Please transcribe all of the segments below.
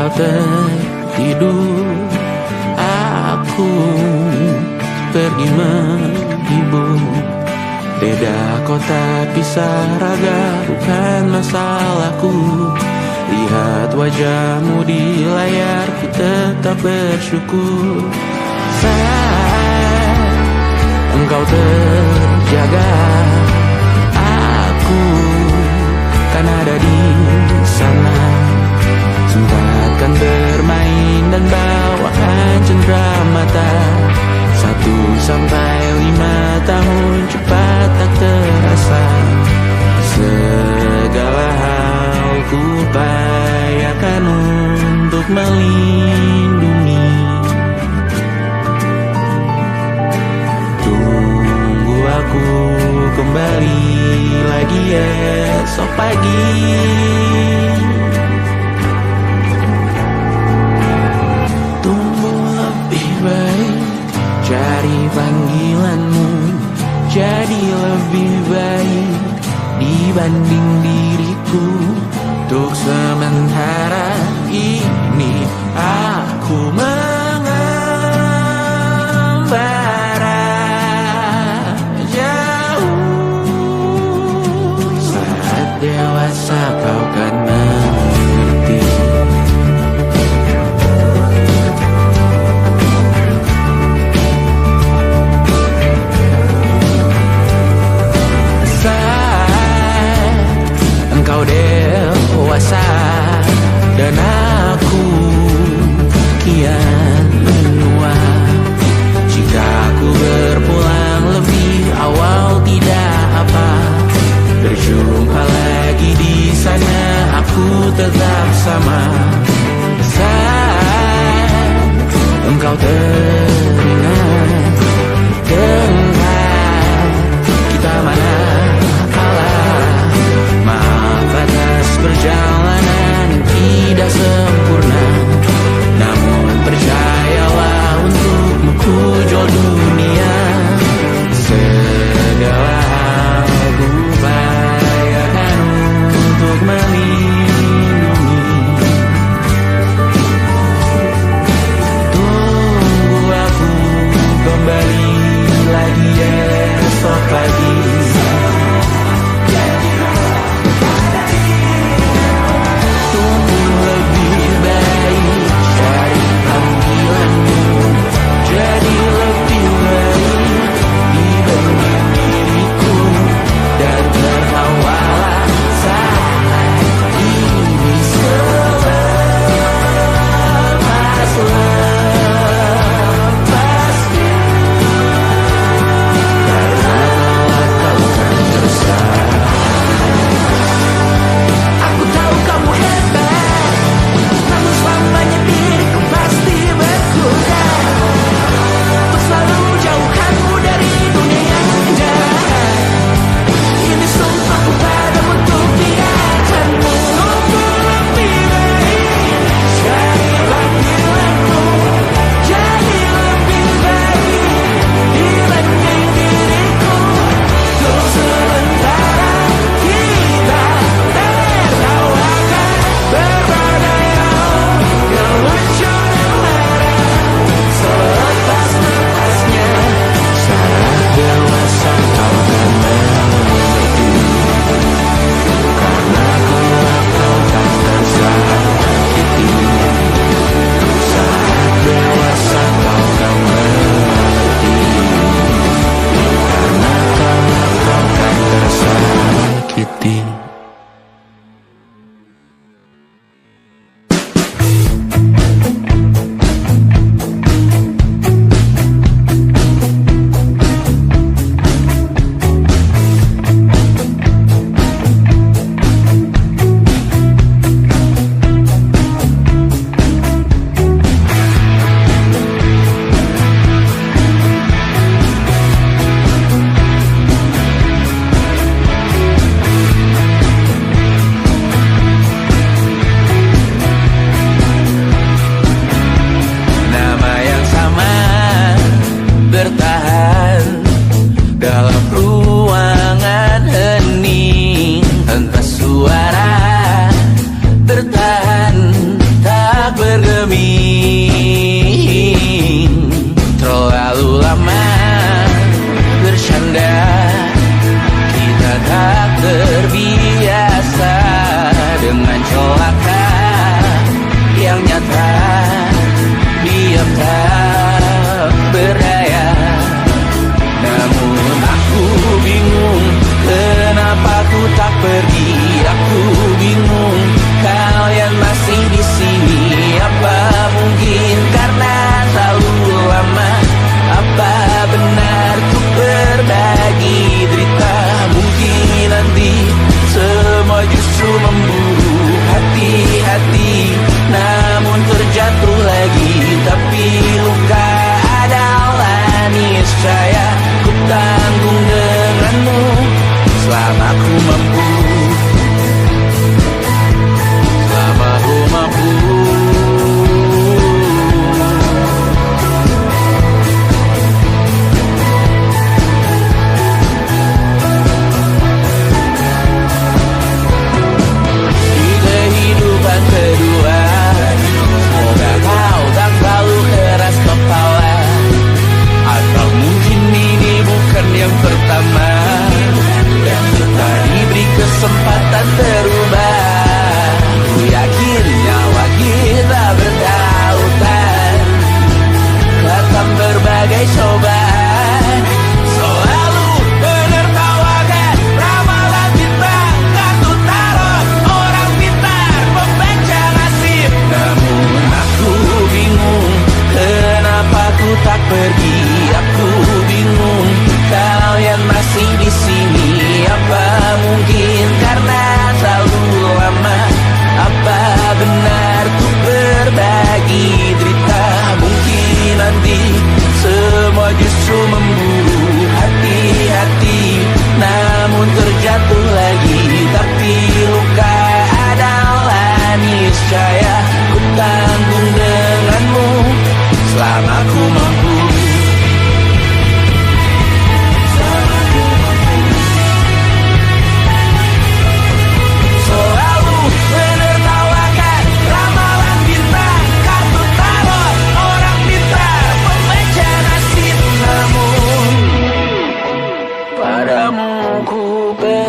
Engkau tertidur, aku pergi menghibur. Beda kota pisah raga bukan masalahku. Lihat wajahmu di layar, ku tetap bersyukur. Saat engkau terjaga, aku kan ada di sana. Sempatkan bermain dan bawakan cenderamata. 1-5 tahun cepat tak terasa. Segala hal ku upayakan untuk melindungi. Tunggu aku kembali lagi esok pagi. Tumbuh lebih baik, cari panggilanmu. Jadi lebih baik dibanding diriku. Untuk sementara ini aku mengembara jauh. Saat dewasa kau kan mengerti. Engkau dewasa dan aku kian menua. Jika aku berpulang lebih awal tidak apa. Berjumpa lagi di sana, aku tetap sama. Saat engkau teringat dengan kita mana perjalanan tidak sempurna, namun percayalah untukmu ku jual dunia. Segala hal ku upayakan untuk melindungi. Tunggu aku kembali lagi esok pagi.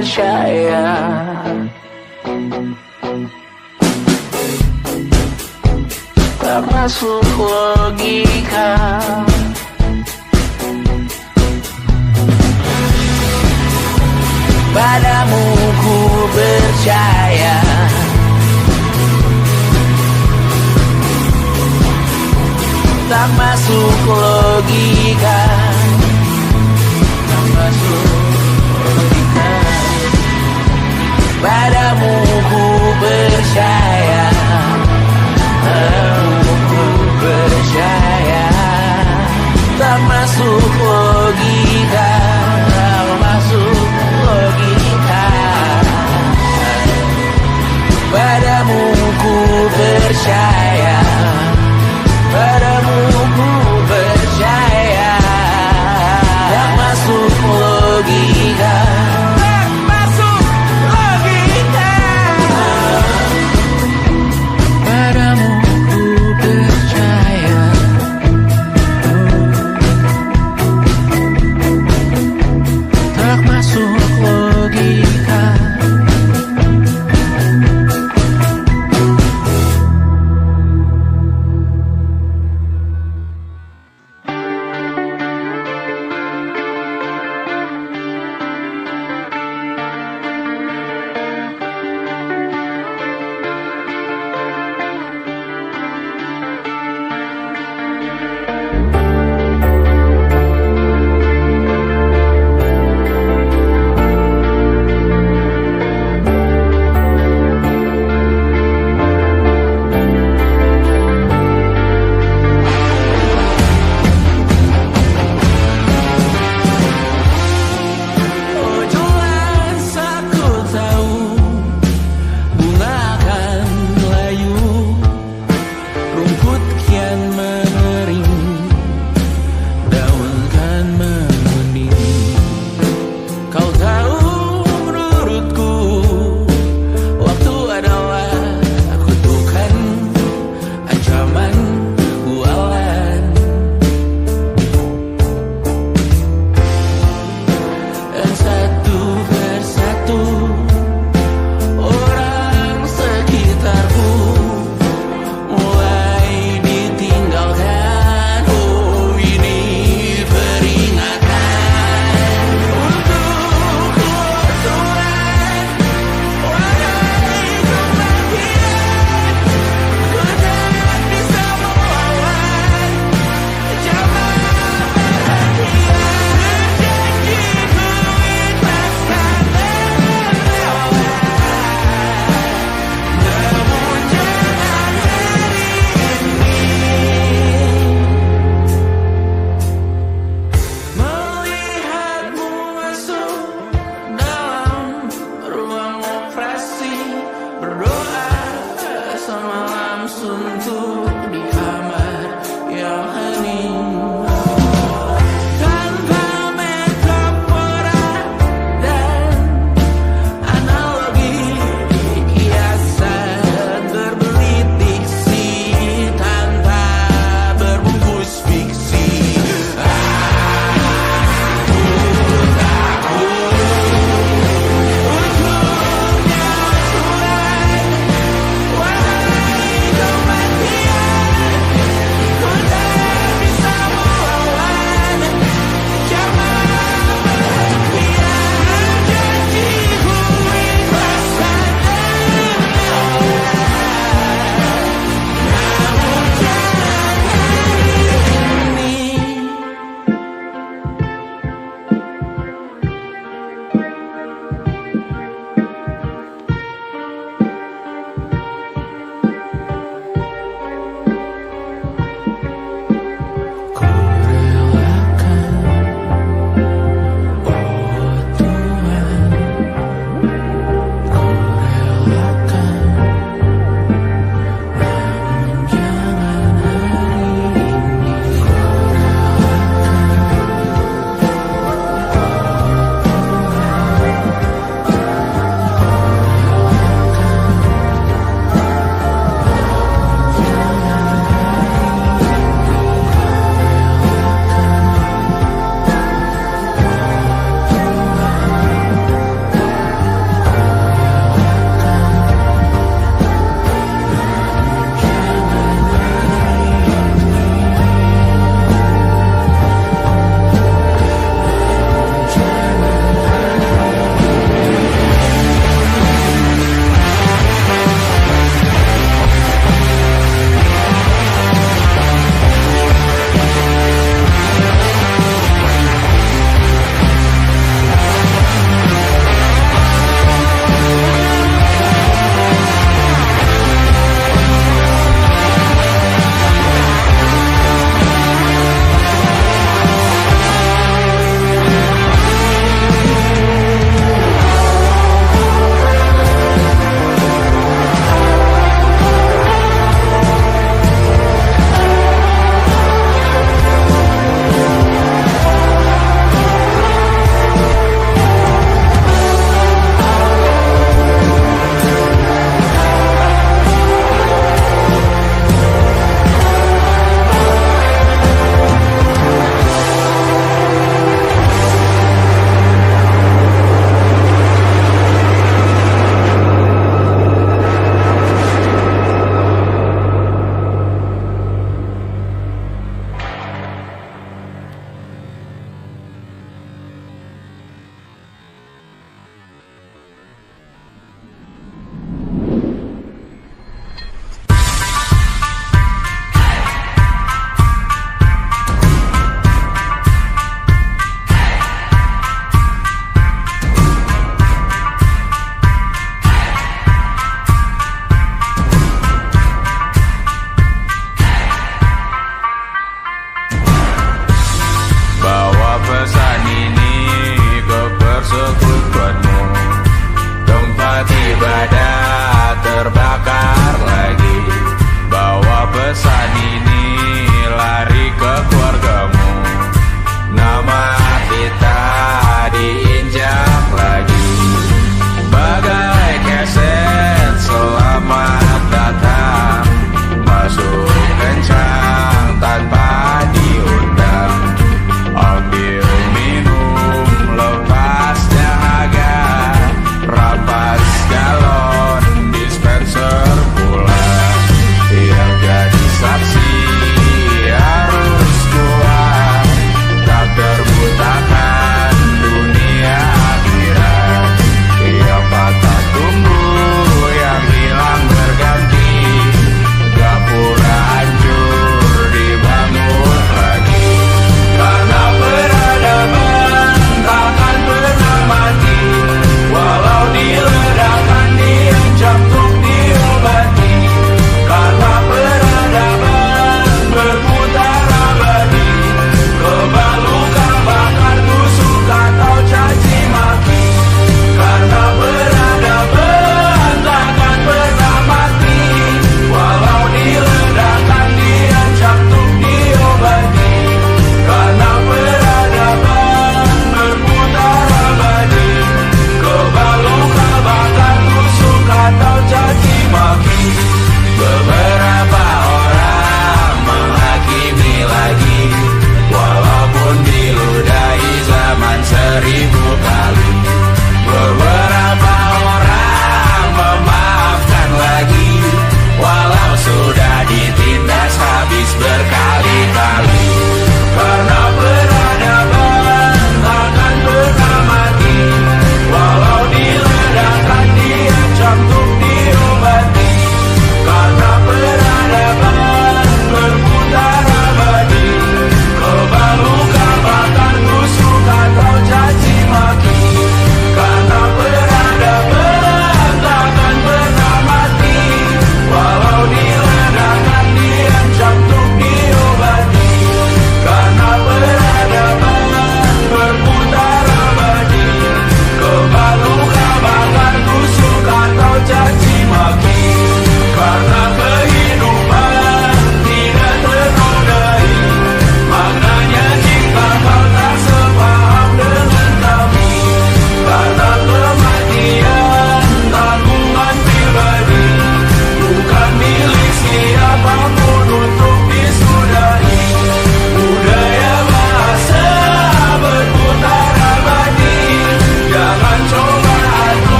percaya. Tak masuk logika. Padamu ku percaya. Tak masuk logika. Tak masuk logika. Padamu ku percaya. Padamu ku percaya. Tak masuk logika. Tak masuk logika. Padamu ku percaya. Padamu ku percaya.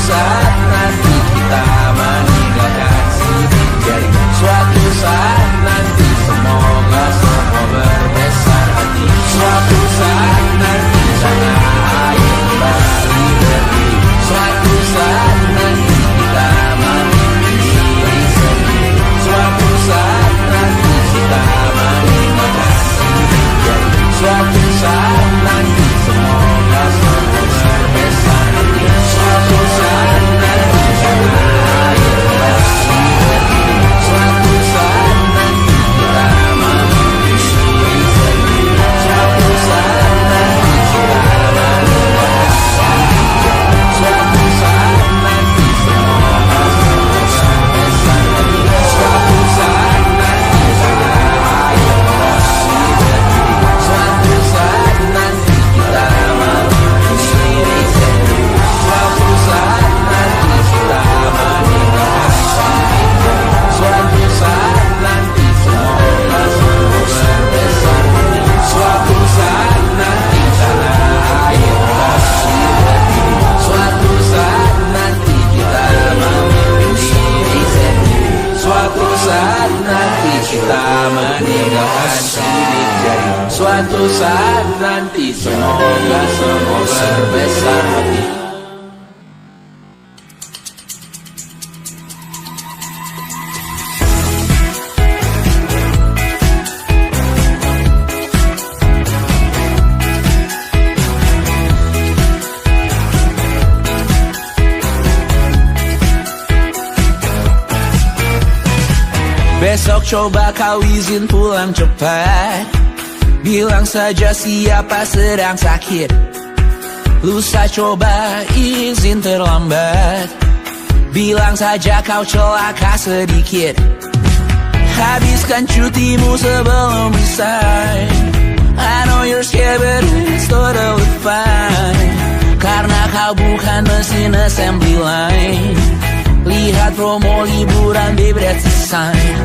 saat nanti kita meninggalkan sidik jari. Suatu saat nanti semoga semua berbesar hati. Suatu saat nanti tanah air kembali berdiri. Suatu saat nanti kita memiliki diri sendiri. Suatu saat nanti kita meninggalkan sidik jari. Suatu saat nanti semoga semua berbesar hati. Suatu saat nanti tanah air kembali berdiri. Suatu saat nanti kita memiliki diri sendiri. Suatu saat nanti kita meninggalkan sidik jari. Suatu saat nanti semoga semua berbesar hati. Suatu saat nanti tanah air kembali berdiri. Suatu saat nanti kita memiliki diri sendiri. Suatu saat nanti kita meninggalkan sidik jari. Suatu saat nanti semoga semua berbesar hati. Suatu saat nanti tanah air kembali berdiri. Suatu saat nanti kita memiliki diri sendiri. Suatu saat nanti kita meninggalkan sidik jari. Suatu saat nanti semoga semua berbesar hati. Besok coba kau izin pulang cepat. Bilang saja siapa sedang sakit. Lusa coba izin terlambat. Bilang saja kau celaka sedikit. Habiskan cutimu sebelum resign. I know you're scared but it's totally fine. Karena kau bukan mesin assembly line. Lihat promo liburan babe, that's a sign.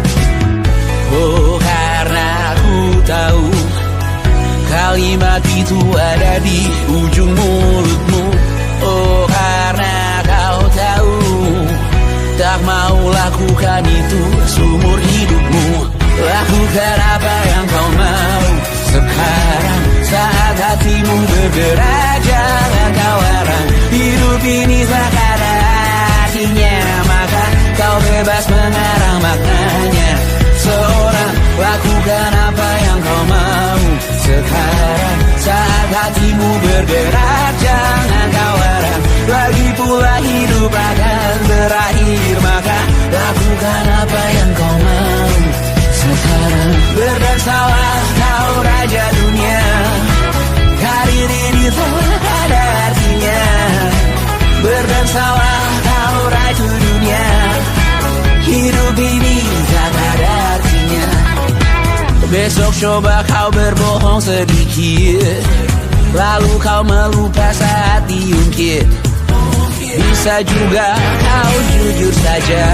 Oh, karena aku tahu kalimat itu ada di ujung mulutmu. Oh, karena kau tahu tak mau lakukan itu seumur hidupmu. Lakukan apa yang kau mau sekarang saat hatimu bergerak. Jangan kau larang, hidup ini tak ada artinya, maka kau bebas mengarang maknanya. Seorang lakukan apa yang kau mau sekarang saat hatimu bergerak. Jangan kau larang, lagi pula hidup akan berakhir, maka lakukan apa yang kau mau sekarang. Berdasarlah kau raja dunia, karir ini tak ada artinya. Berdasarlah kau raju dunia, hidup ini tak ada artinya. Besok coba kau berbohong sedikit, lalu kau melupa saat diungkit. Bisa juga kau jujur saja,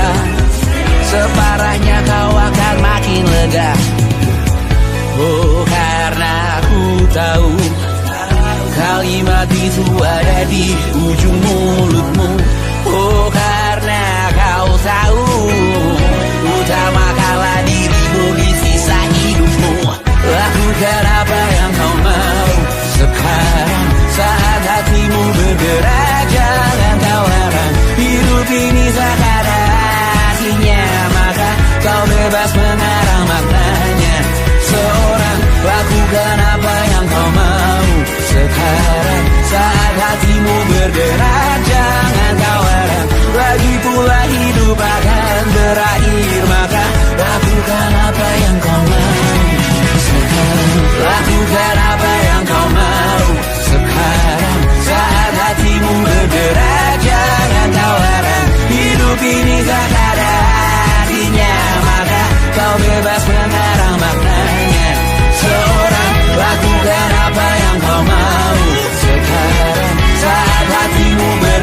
separahnya kau akan makin lega. Oh, karena aku tahu kalimat itu ada di ujung mulutmu. Oh, karena kau tahu utamakanlah dirimu di sisa hidupmu. Lakukan apa yang kau mau sekarang saat hatimu bergerak. Jangan kau larang, hidup ini tak ada artinya, maka kau bebas mengarang maknanya. Seorang lakukan apa yang kau mau sekarang saat hatimu bergerak. Jangan kau larang, lagi pula hidup akan berakhir, maka lakukan apa yang kau mau sekarang. Lakukan apa yang kau mau sekarang saat hatimu bergerak. Jangan kau larang, hidup ini tak ada artinya, maka kau bebas mengarang maknanya. Seorang lakukan apa yang kau mau sekarang saat hatimu bergerak.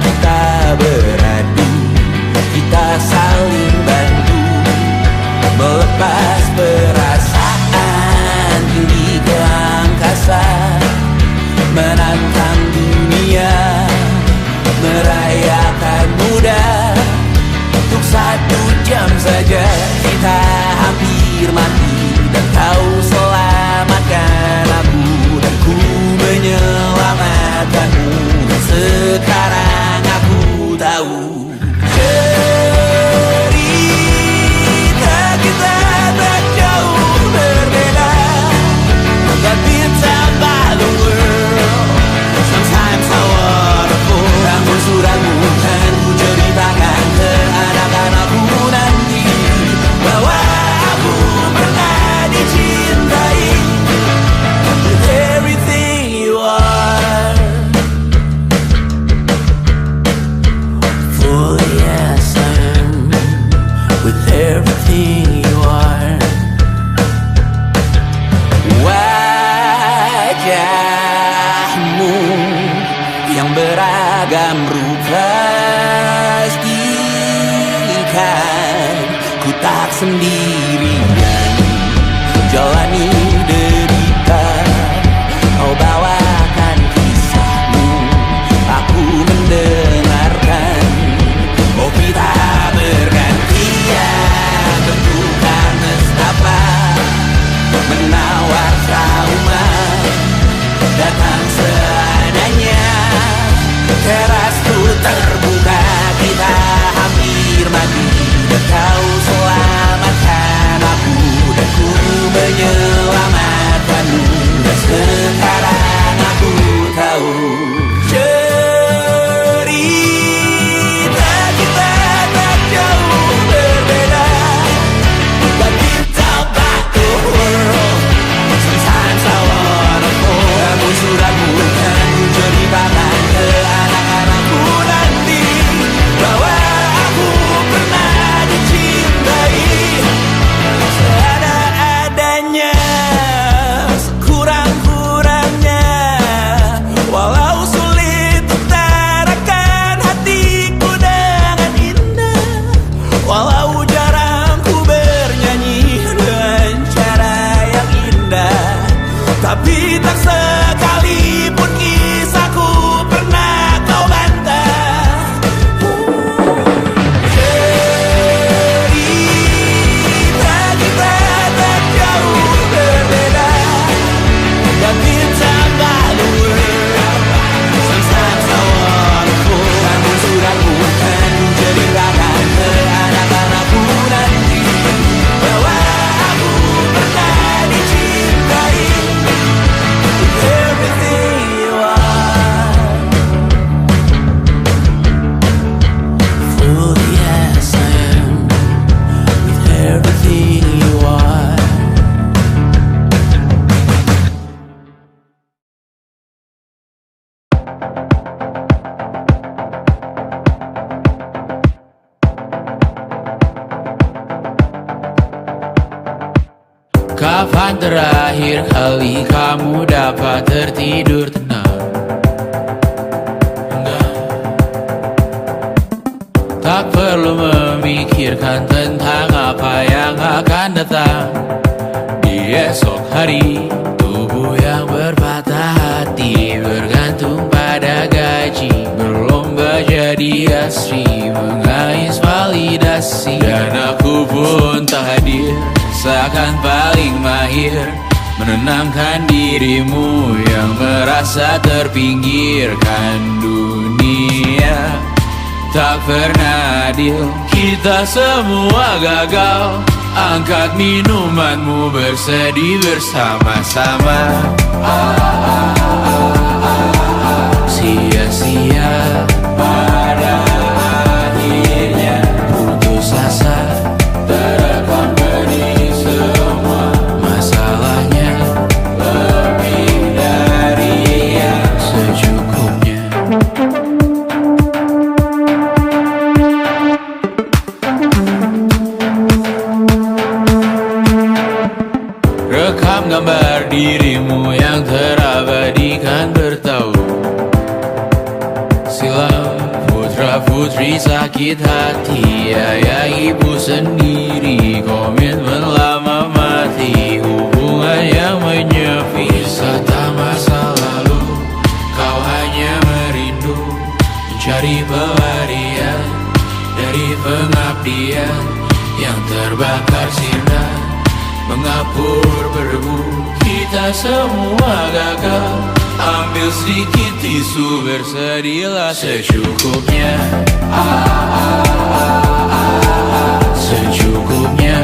kita beradu, kita saling bantu, melepas perasaan tinggi ke angkasa, menantang dunia, merayakan muda. Untuk 1 jam saja kita hampir mati, dan kau selamatkan aku, dan ku menyelamatkanmu. Dan sekarang aku tahu cerita kita tak jauh berbeda. But it's about the world. Sometimes I waterfall. Namun suratmu kan ku ceritakan ke anak-anakku nanti, bahwa aku pernah dicintai with everything you are. For yes I am with everything you are. Wajahmu yang beragam rupa pastikan ku tak sendirian jalani derita. Kau bawakan kisahmu, aku mendengarkan. Oh kita bergantian bertukar nestapa, menawar trauma, datang seadanya. Terasku terbuka, kita hampir mati, dan kau selamatkan aku, dan ku menyelamatkanmu. Dan sekarang aku tahu cerita kita tak jauh berbeda. But it's about the world. Sometimes I wanna fall. Namun suratmu kan ku ceritakan ke anak-anakku nanti, bahwa aku pernah dicintai seada-adanya, sekurang-kurangnya. Walau sulit utarakan hatiku dengan indah, walau jarang ku bernyanyi dengan cara yang indah, tapi tak sekalipun kisahku pernah kau bantah. Cerita kita tak jauh berbeda, but it's about the world. Sometimes I wanna fall. Namun suratmu kan ku ceritakan ke anak-anakku nanti, bahwa aku pernah dicintai with everything you are. Fully yes I am with everything you are. Kapan terakhir kali kamu dapat tertidur tenang? Tak perlu memikirkan tentang apa yang akan datang di esok hari. Tubuh yang berpatah hati bergantung pada gaji, berlomba jadi asri, mengais validasi. Dan aku pun tak hadir, seakan paling mahir menenangkan dirimu yang merasa terpinggirkan dunia. Tak pernah adil, kita semua gagal. Angkat minumanmu, bersedih bersama-sama. Sia-sia pada akhirnya putus asa, terekam benih semua. Masalahnya lebih dari yang secukupnya. Rekam gambar dirimu yang terabadikan bertahun. Silakan Para putri sakit hati, ayah ibu sendiri, komitmen lama mati, hubungan yang menyepi. Wisata masa lalu, kau hanya merindu, mencari pelarian dari pengabdian yang terbakar sinar, mengapur berdebu. Kita semua gagal, ambil sedikit tisu, bersedihlah secukupnya. Secukupnya,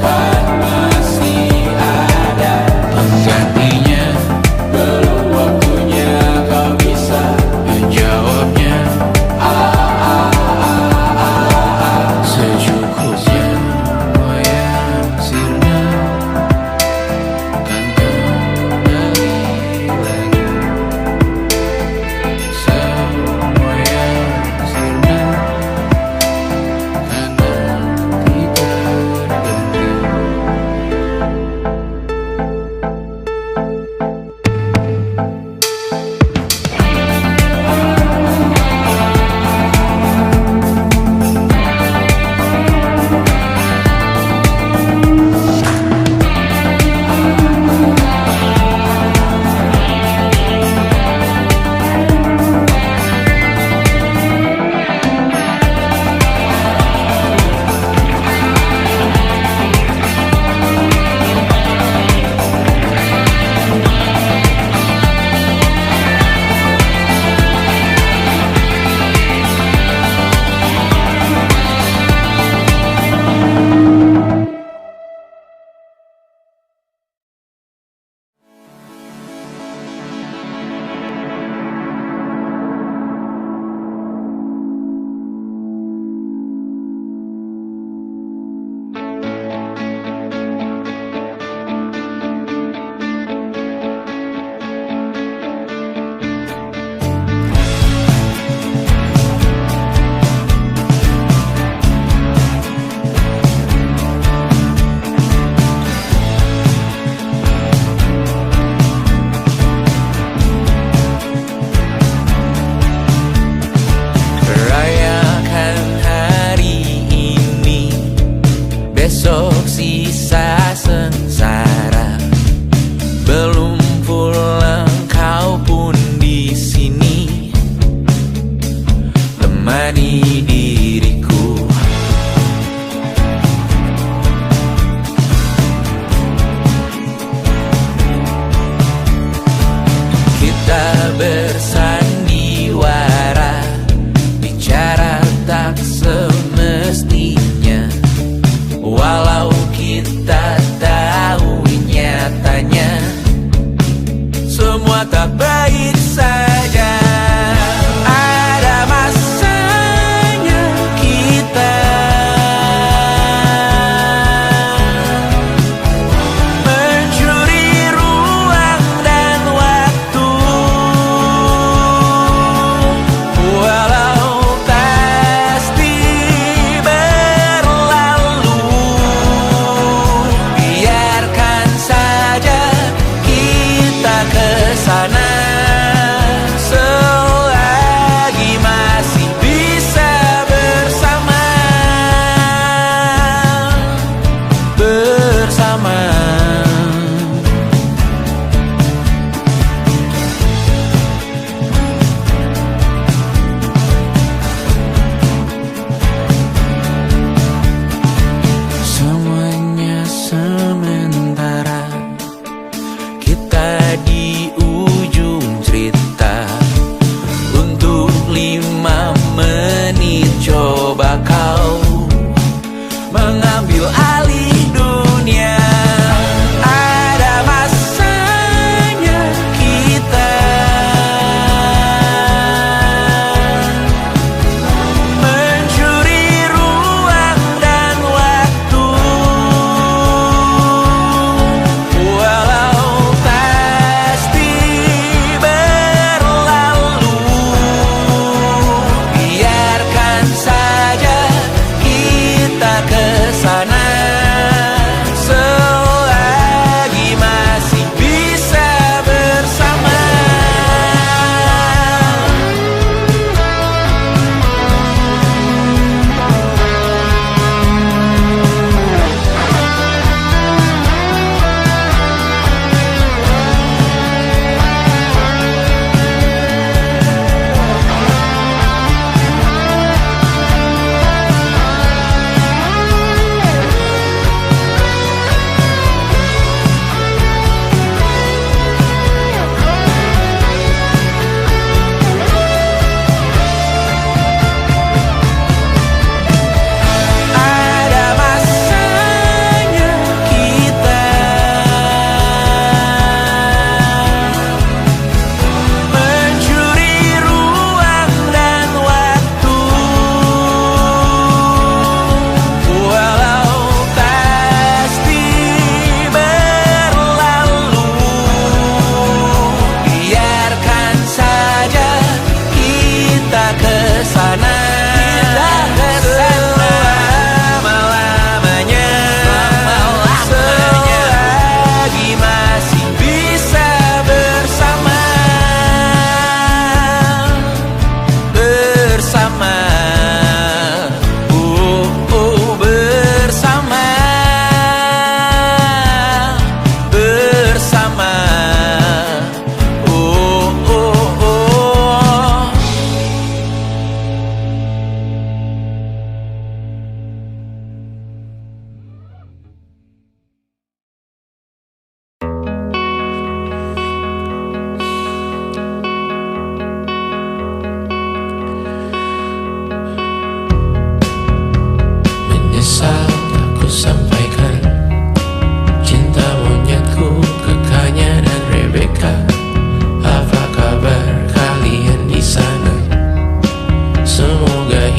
kan masih ada penggantinya. Belum waktunya kau bisa menjawabnya. Secukupnya, wayang sirna kan kembali lagi. Semua yang sirna kan nanti terganti. Rayakan hari ini, besok sisa sengsara. Belum pulang kau pun di sini, temani diriku. Kita bersandiwara, bicara tak semestinya, walau kita tahu nyatanya semua tak baik saja. Ada masanya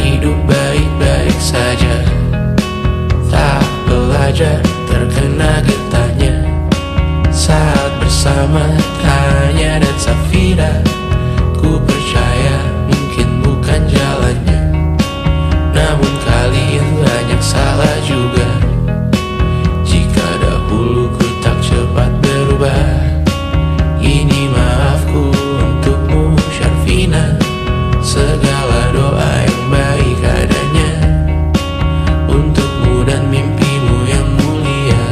hidup baik-baik saja. Tak belajar terkena getahnya saat bersama Tanya dan Safira. Ku percaya mungkin bukan jalannya, namun kalian banyak salah juga. Jika dahulu ku tak cepat berubah, ini maafku untukmu Syarfina. Segala doa yang baik adanya untukmu dan mimpimu yang mulia.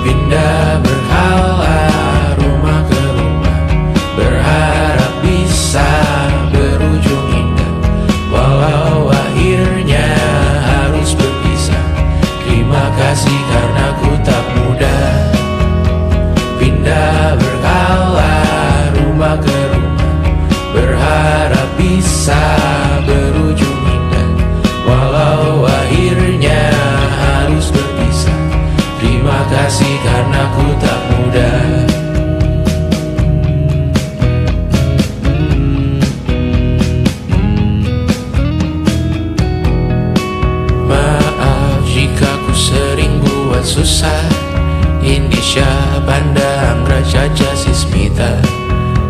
Pindah berhala rumah ke rumah, berharap bisa berujung indah, walau akhirnya harus berpisah. Terima kasih karena ku tak mudah. Pindah berhala rumah ke rumah, berharap bisa berujung indah, walau akhirnya harus berpisah. Terima kasih karena ku tak mudah. Maaf jika ku sering buat susah. Indisha, Banda, Anggra, Caca, Sismita,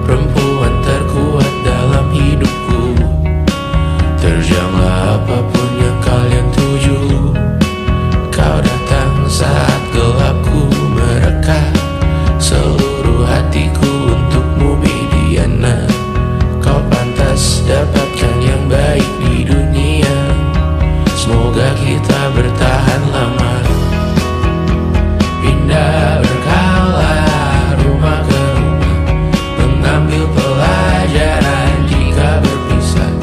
perempuan terkuat dalam hidupku. Terjanglah apapun yang kalian tuju. Kau datang saat gelapku mereka, seluruh hatiku untukmu Mediana. Kau pantas dapatkan yang baik di dunia. Semoga kita bertahan lama. Pindah berkala rumah ke rumah, mengambil pelajaran jika berpisah.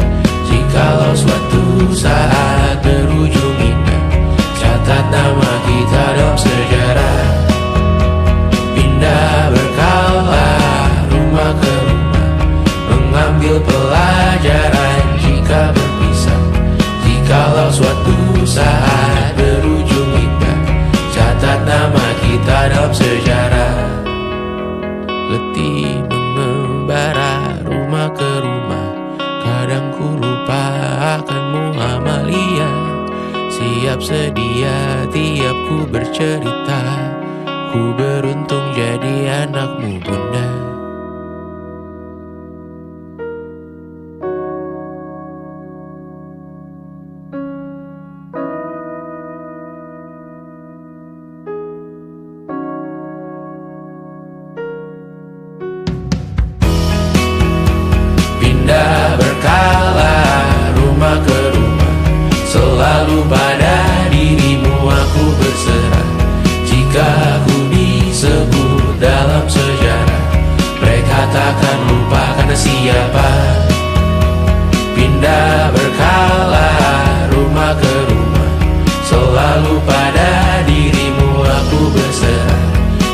Jikalau suatu saat berujung indah, catat nama kita dalam sejarah. Pindah berkala rumah ke rumah, mengambil pelajaran jika berpisah. Jikalau suatu saat berujung indah, catat nama kita dalam sejarah. Letih mengembara rumah ke rumah, kadang ku lupa akanmu Amalia. Siap sedia tiap ku bercerita, ku beruntung jadi anakmu Bunda. Pindah berkala rumah ke rumah, selalu pada dirimu aku berserah. Jika aku disebut dalam sejarah, mereka takkan lupa karena siapa. Pindah berkala rumah ke rumah, selalu pada dirimu aku berserah.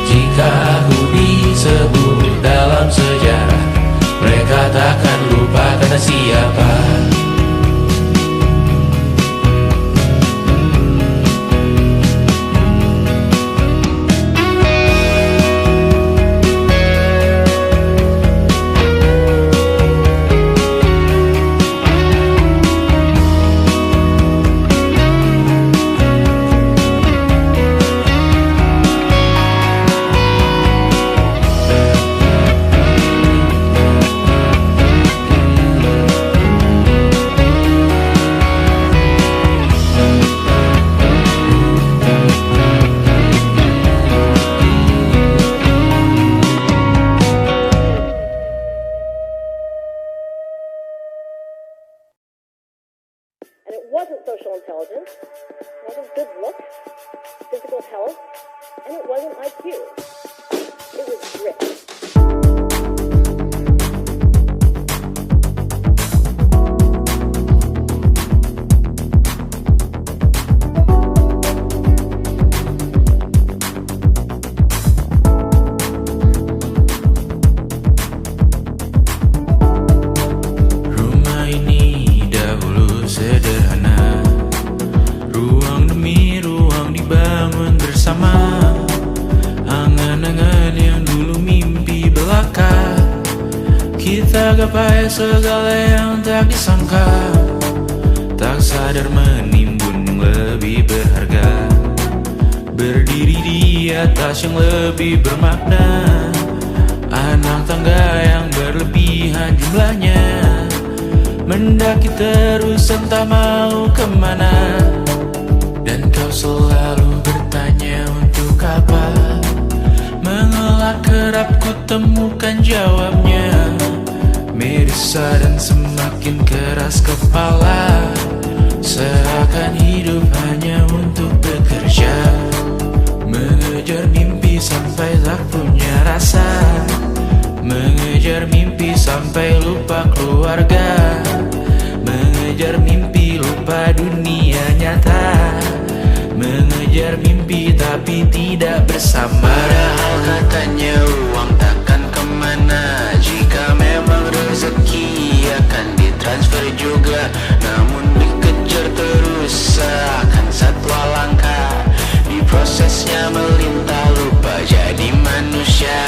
Jika aku disebut dalam sejarah, mereka takkan lupa kata siapa. And it wasn't social intelligence, it wasn't good looks, physical health, and it wasn't IQ. It was grit. Rumah ini dahulu sederhana, ruang demi ruang dibangun bersama. Angan-angan yang dulu mimpi belaka, kita gapai segala yang tak disangka. sadar menimbun yang lebih berharga, berdiri di atas yang lebih bermakna. Anak tangga yang berlebihan jumlahnya, mendaki terus entah mau kemana. Dan kau selalu bertanya untuk apa, mengelak kerap ku temukan jawabnya. Merisa dan semakin keras kepala, seakan hidup hanya untuk bekerja, mengejar mimpi sampai tak punya rasa, mengejar mimpi sampai lupa keluarga, mengejar mimpi lupa dunia nyata, mengejar mimpi tapi tidak bersama. Padahal katanya uang takkan kemana, jika memang rezeki akan ditransfer juga. Namun dikejar terus seakan satwa langka, di prosesnya melintah lupa jadi manusia.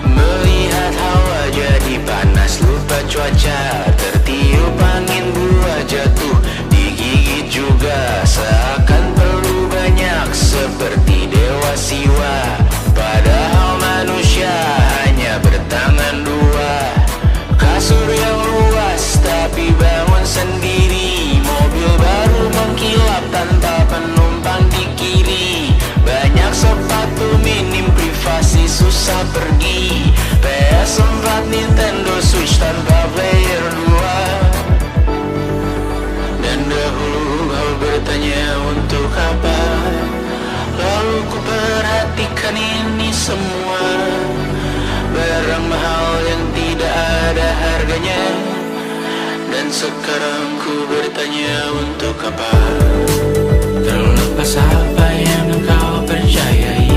Melihat hawa jadi panas lupa cuaca, tertiup angin buah jatuh digigit juga. Seakan perlu banyak seperti dewa siwa, padahal manusia hanya bertangan dua. Kasur yang luas tapi bangun sendiri, mobil baru mengkilap tanpa penumpang di kiri. Banyak sepatu minim privasi susah pergi, PS4 Nintendo Switch tanpa player 2. Dan dahulu kau bertanya untuk apa, lalu ku perhatikan ini semua, barang mahal yang tidak ada harganya. Dan sekarang ku bertanya untuk apa. Terlepas apa yang engkau percayai,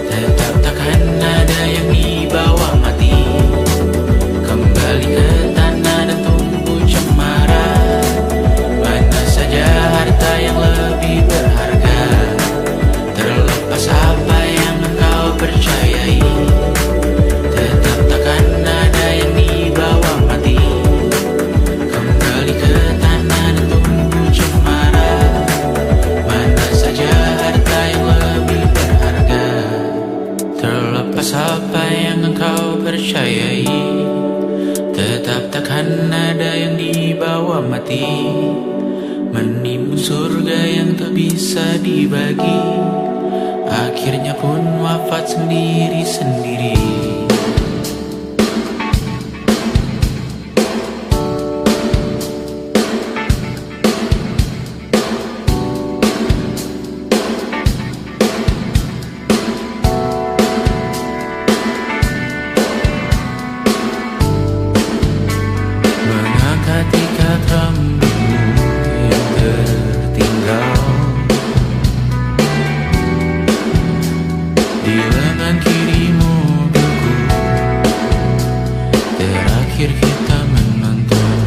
tetap takkan ada yang dibawa mati. Kembali ke tanah dan tumbuh cemara, mana saja harta yang lebih berharga. Terlepas apa yang engkau percayai, tetap takkan ada yang dibawa mati. Kembali ke tanah dan tumbuh cemara, mana saja harta yang lebih berharga. Terlepas apa yang engkau percayai, tetap takkan ada yang dibawa mati. Menimbun surga yang tak bisa dibagi, akhirnya pun wafat sendiri-sendiri. Mengangkat ikat rambutmu yang tertinggal di lengan kirimu buku terakhir kita menonton.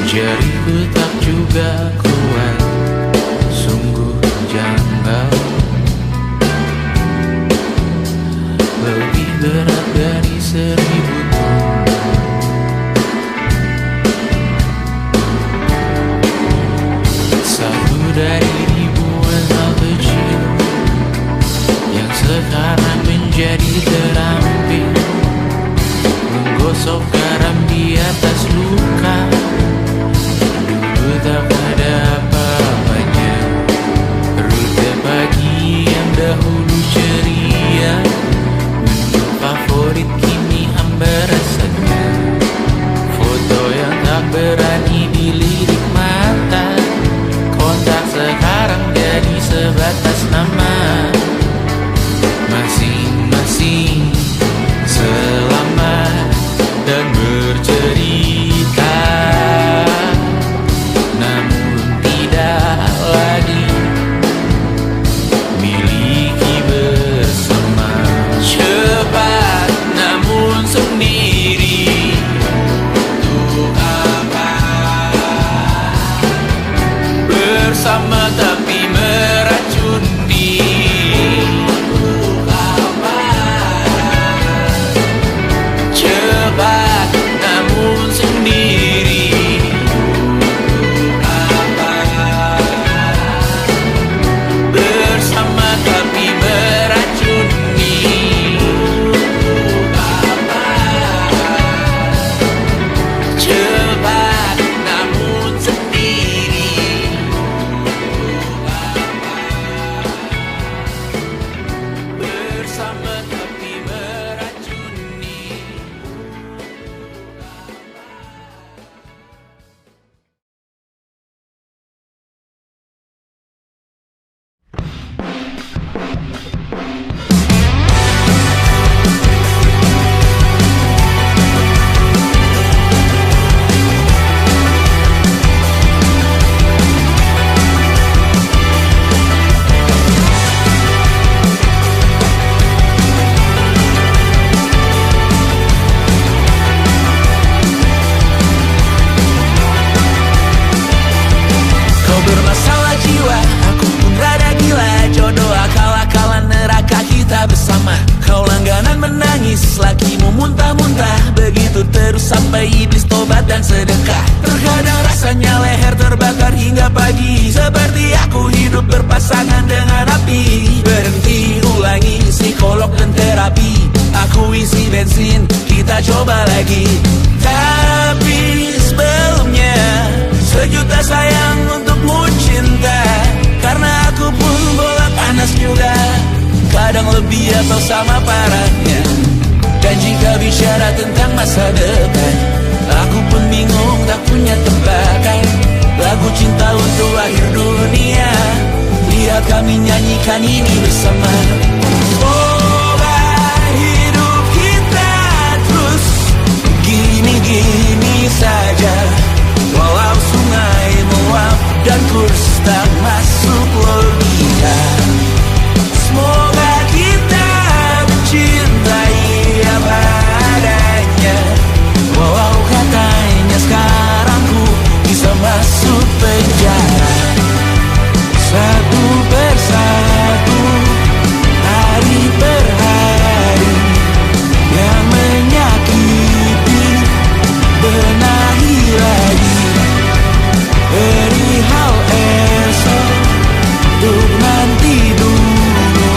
Jariku tak juga kuat, sungguh janggal, lebih berat dari 1000 ton. Satu dari ribuan hal kecil yang sekarang menjadi terampil, menggosok garam di atas luka. Dulu tak ada apa-apanya, rute pagi yang dahulu ceria, menu favorit kini hambar langkah. Terkadang rasanya leher terbakar hingga pagi, seperti aku hidup berpasangan dengan api. Berhenti, ulangi psikolog dan terapi. Aku isi bensin, kita coba lagi. Tapi sebelumnya, sejuta sayang untukmu cinta. Karena aku pun bola panas juga, kadang lebih atau sama parahnya. Dan jika bicara tentang masa depan, aku pun bingung tak punya tebakan. Lagu cinta untuk akhir dunia, lihat kami nyanyikan ini bersama. Semoga hidup kita terus gini-gini saja, walau sungai meluap dan kurs tak masuk logika. Semoga kita mencintai apa adanya, walau katanya sekarang ku bisa masuk penjara. Satu persatu, hari per hari, yang menyakiti benahi lagi. Perihal esok, untuk nanti dulu.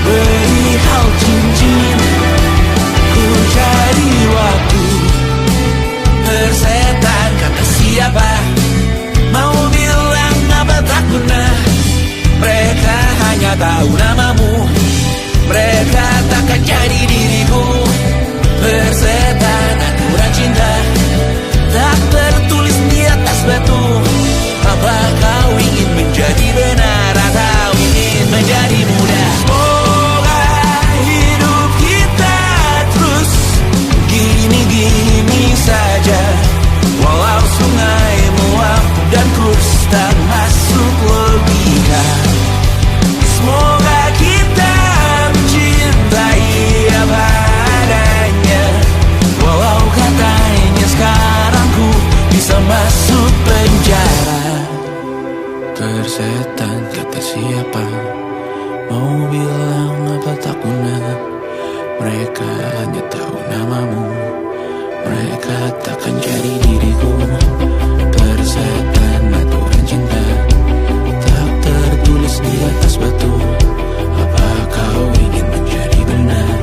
Perihal cincin, ku cari waktu. Persetan kata siapa, mau bilang apa tak guna. Mereka hanya tahu namamu, mereka takkan jadi diriku. Persetan aturan cinta, tak tertulis di atas batu. Apa kau ingin menjadi benar atau ingin menjadi muda? Semoga hidup kita terus gini-gini saja, walau sungai meluap dan kurs tak masuk logika. Semoga kita mencintai apa adanya, walau katanya sekarang ku bisa masuk penjara. Persetan kata siapa, mau bilang apa tak guna. Mereka hanya tahu namamu, mereka takkan jadi diriku. Persetan aturan cinta, tak tertulis di atas batu. Apa kau ingin menjadi benar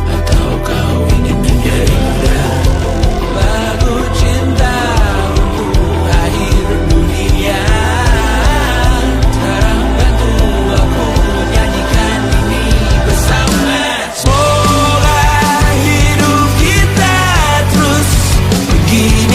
atau kau ingin menjadi muda? Lagu cinta untuk akhir dunia, sekarang bantu aku nyanyikan ini bersama. Semoga hidup kita terus begini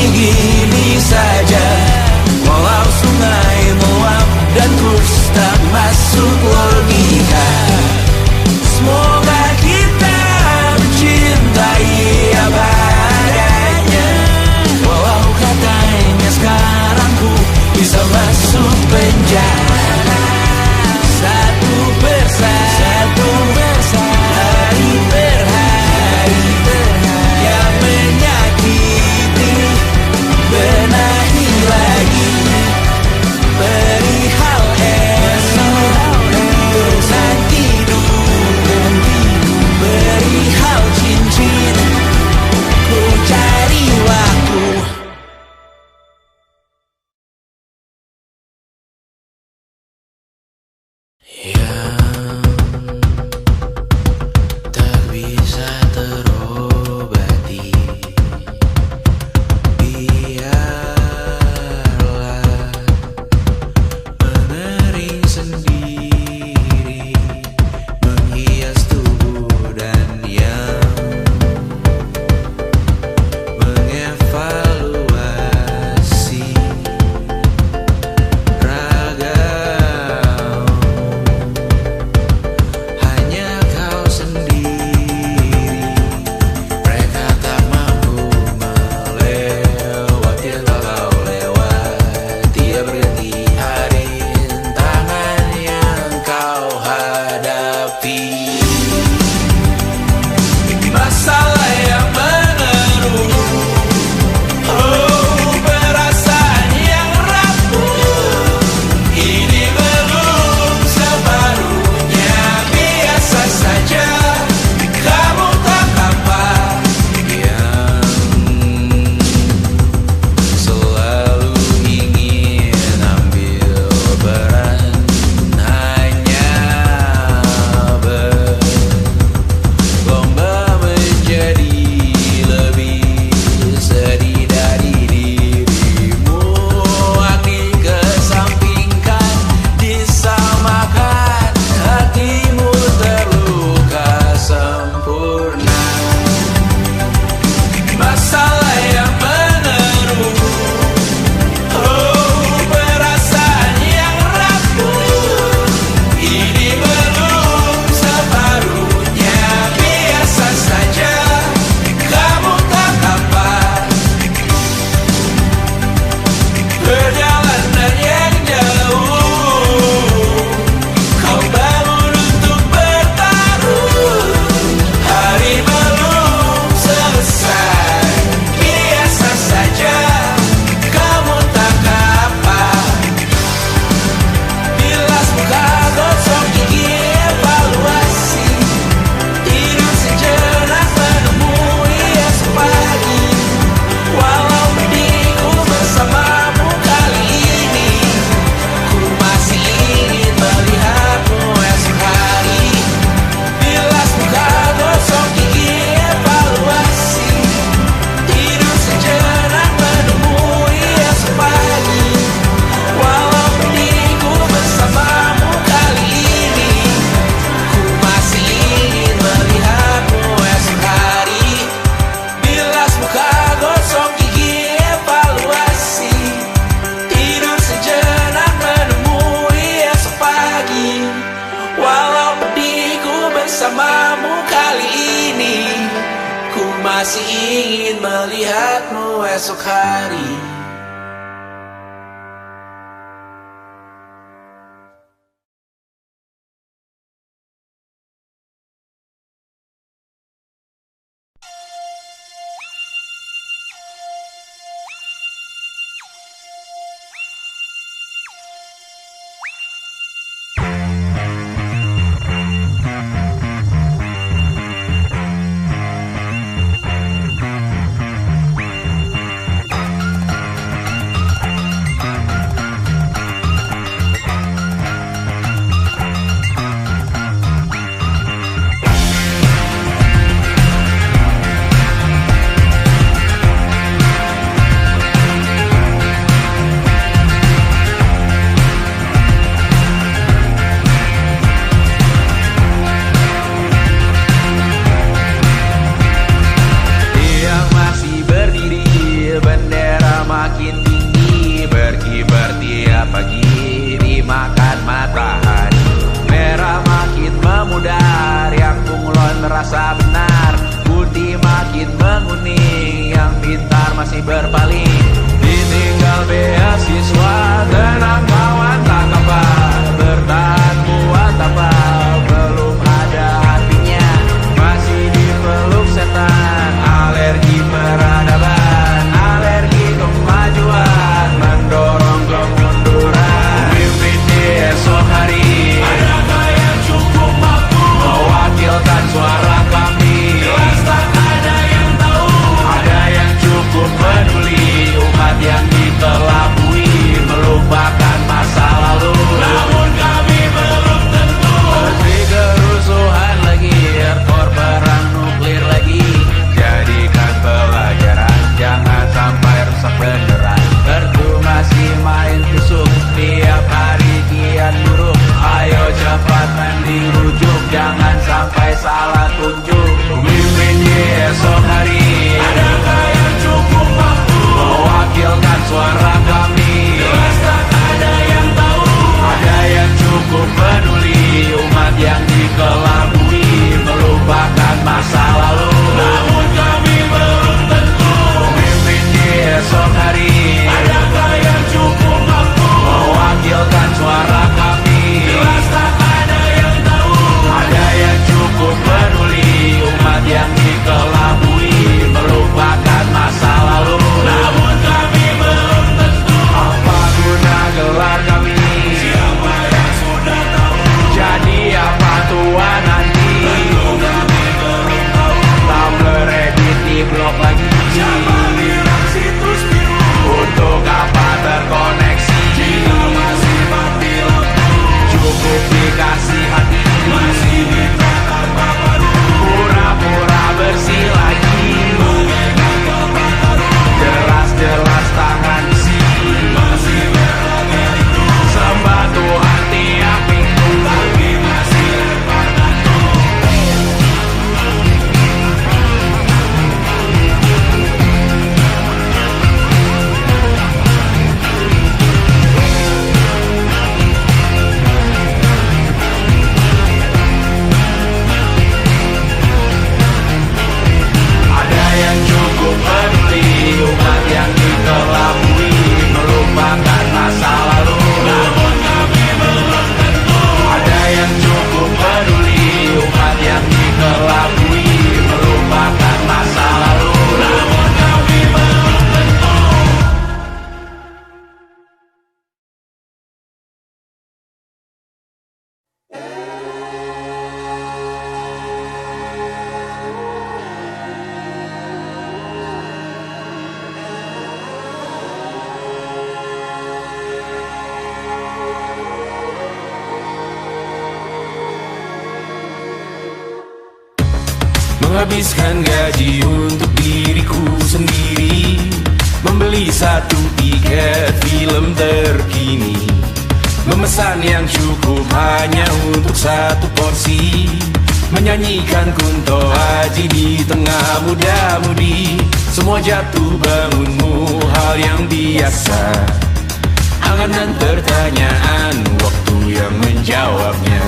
ingin melihatmu esok hari. merasa benar. Putih makin menguning, yang pintar masih berpaling. Ditinggal beasiswa, tenang kawan tak kabar. Bertahan buat apa, belum ada artinya. Masih dipeluk setan, alergi peradaban, alergi kemajuan, mendorong kemunduran. Mimpin di esok hari, adakah yang cukup mampu mewakilkan suara kami? Jelas tak ada yang tahu, ada yang cukup peduli. Umat yang dikelabui melupakan masa lalu, namun kami belum tentu. Menteri kerusuhan lagi, erkor perang nuklir lagi. Jadikan pelajaran, jangan sampai rusak beneran. Kertu masih main tusuk, tiap hari kian buruk. Ayo cepat mending rujuk, jangan sampai salah tunjuk. Mimpin di esok hari, adakah yang cukup mampu mewakilkan suara kami? Jelas tak ada yang tahu, ada yang cukup peduli. Umat yang dikelabui melupakan masa lalu, namun kami belum tentu. Mimpin di esok hari, adakah yang cukup mampu mewakilkan suara kami? Jelas tak ada yang tahu, ada yang cukup peduli. Umat yang dikelabui melupakan masa lalu, namun kami belum tentu. Apa guna gelar kami? Siapa yang sudah tahu? Jadi apa tua nanti? Tentu kami belum tahu. Tumblr edit di blog lagi. Siapa bilang situs biru? Untuk apa terkoneksi? Jika masih mati lampu, cukup dikasih hati. Masih minta tanpa baru, pura-pura bersih lagi. Mengenal tempat baru, jelas-jelas tangan isi. Masih berlaga itu, sembah Tuhan tiap minggu, tapi masih lempar batu. Ada yang cukup peduli, umat yang dikelabui melupakan masa lalu, namun kami belum tentu. Ada yang cukup peduli, umat yang dikelabui melupakan masa lalu, namun kami belum tentu. Menghabiskan gaji untuk diriku sendiri, membeli satu tiket film terkini, memesan yang cukup hanya untuk satu porsi, menyanyikan Kunto Aji di tengah muda-mudi. Semua jatuh bangunmu hal yang biasa, angan dan pertanyaan, waktu yang menjawabnya.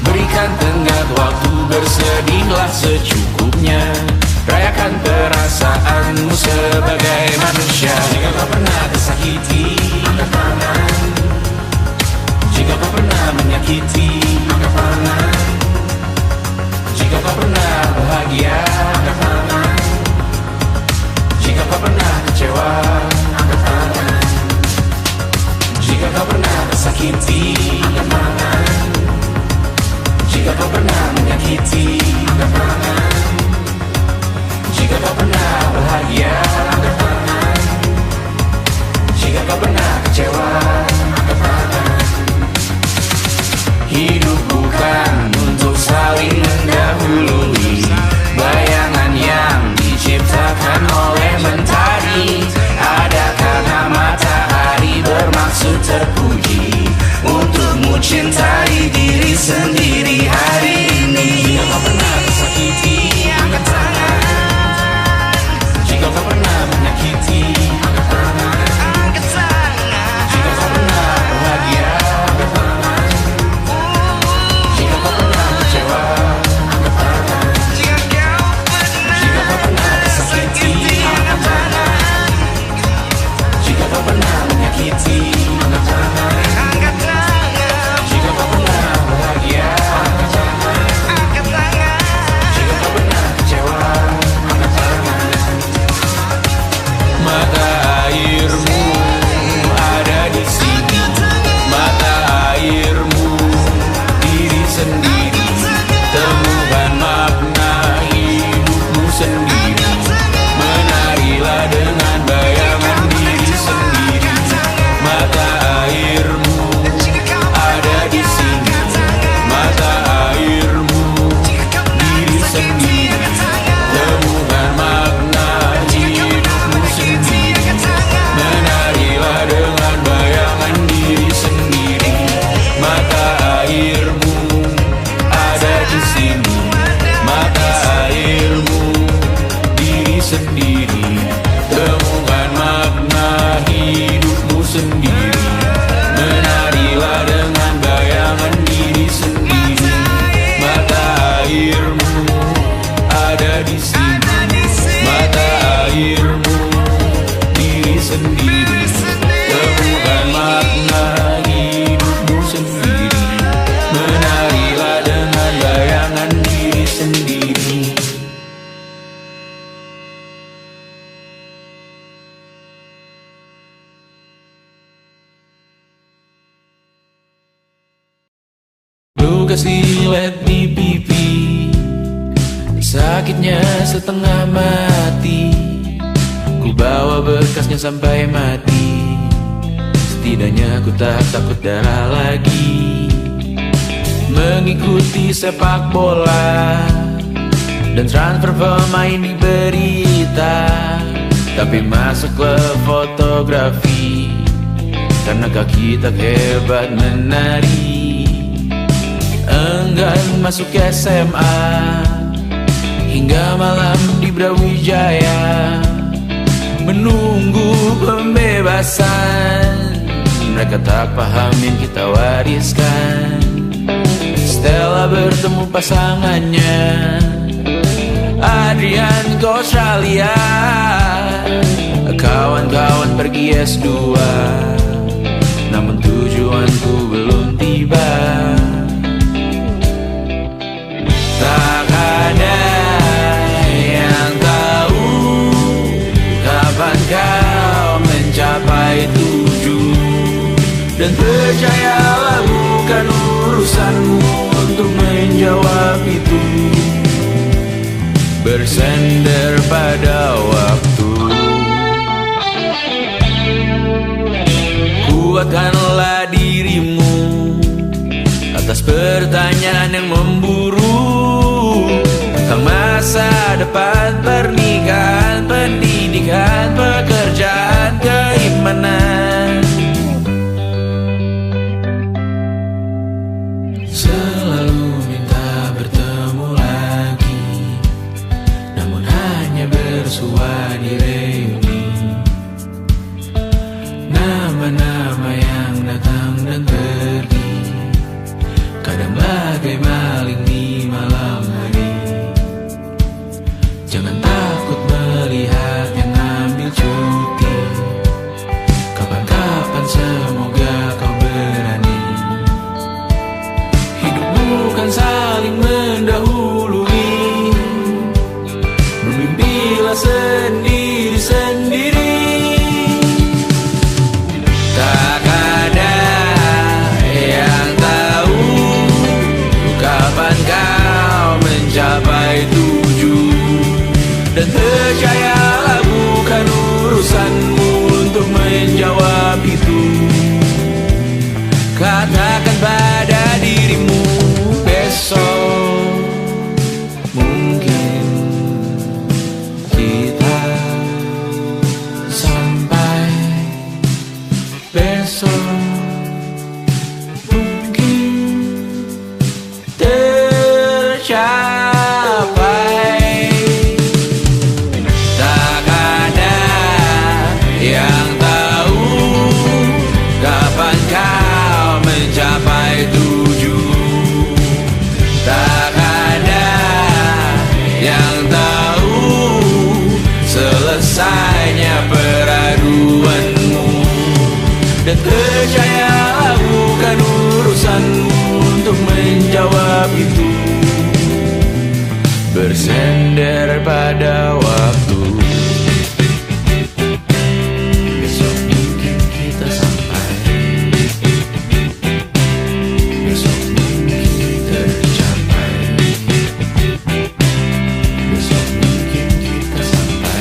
Berikan tenggat waktu, bersedihlah secukupnya. Rayakan perasaanmu sebagai manusia. Jika kau pernah tersakiti, angkat tangan. Jika kau pernah menyakiti, angkat tangan. Jika kau pernah bahagia, angkat tangan. Jika kau pernah kecewa, angkat tangan. Jika kau pernah tersakiti, angkat tangan. Jika kau pernah menyakiti, angkat tangan. Jika kau pernah bahagia, angkat tangan. Jika kau pernah kecewa, angkat tangan. Hidup bukan untuk saling mendahului bayangan yang diciptakan oleh mentari. Ada karena matahari bermaksud terpuji untukmu cintai diri sendiri hari ini. Jika kau pernah tersakiti, angkat tangan. Jika kau pernah menyakiti, angkat tangan. Jika kau pernah bahagia, angkat tangan. Jika kau pernah kecewa, angkat tangan. Jika kau pernah tersakiti, angkat tangan. Jika kau pernah menyakiti, angkat tangan. Jika kau pernah bahagia, angkat tangan. Jika kau pernah kecewa, angkat tangan. Mata airmu ada di sini. Mata airmu diri sendiri. Temukan makna hidupmu sendiri. Menarilah dengan bayangan diri sendiri. Mata airmu ada di sini. Mata airmu diri sendiri. Temukan makna hidupmu sendiri. Menarilah dengan bayangan diri sendiri. Mata airmu ada di sini. Mata airmu diri sendiri. Temukan makna hidupmu sendiri. Menarilah dengan bayangan diri sendiri. Mata airmu ada di sini. Mata airmu diri sendiri. Temukan makna hidupmu sendiri. Menarilah dengan bayangan diri sendiri. Luka silet di pipi, sakitnya setengah mati. Ku bawa bekasnya sampai mati. Setidaknya ku tak takut darah lagi. Mengikuti sepak bola dan transfer pemain di berita. Tapi masuk ke fotografi karena kaki tak hebat menari. Enggan masuk SMA hingga malam di Brawijaya menunggu pembebasan. Mereka tak paham yang kita wariskan. Stella bertemu pasangannya Adrian ke Australia. Kawan-kawan pergi S2, namun tujuanku belum tiba. Tak ada yang tahu kapan kau mencapai tujuan. Dan percayalah bukan urusanmu untuk menjawab itu. Bersender pada waktu. Kuatkanlah dirimu atas pertanyaan yang memburu. Tentang masa depan, pernikahan, pendidikan, pekerjaan, keimanan. Selalu minta bertemu lagi, namun hanya bersua di reuni. Nama-nama yang datang dan pergi, kadang bagai maling di malam hari. Jangan menjawab itu. Katakan pada dirimu besok mungkin kita sampai, besok mungkin tercapai. Tak ada yang tahu kapan kau mencapai tujuh. Tak ada yang tahu selesainya peraduanmu. Dan percayalah bukan urusanmu untuk menjawab itu. Bersender pada waktu. Besok mungkin kita sampai, besok mungkin tercapai, besok mungkin kita sampai.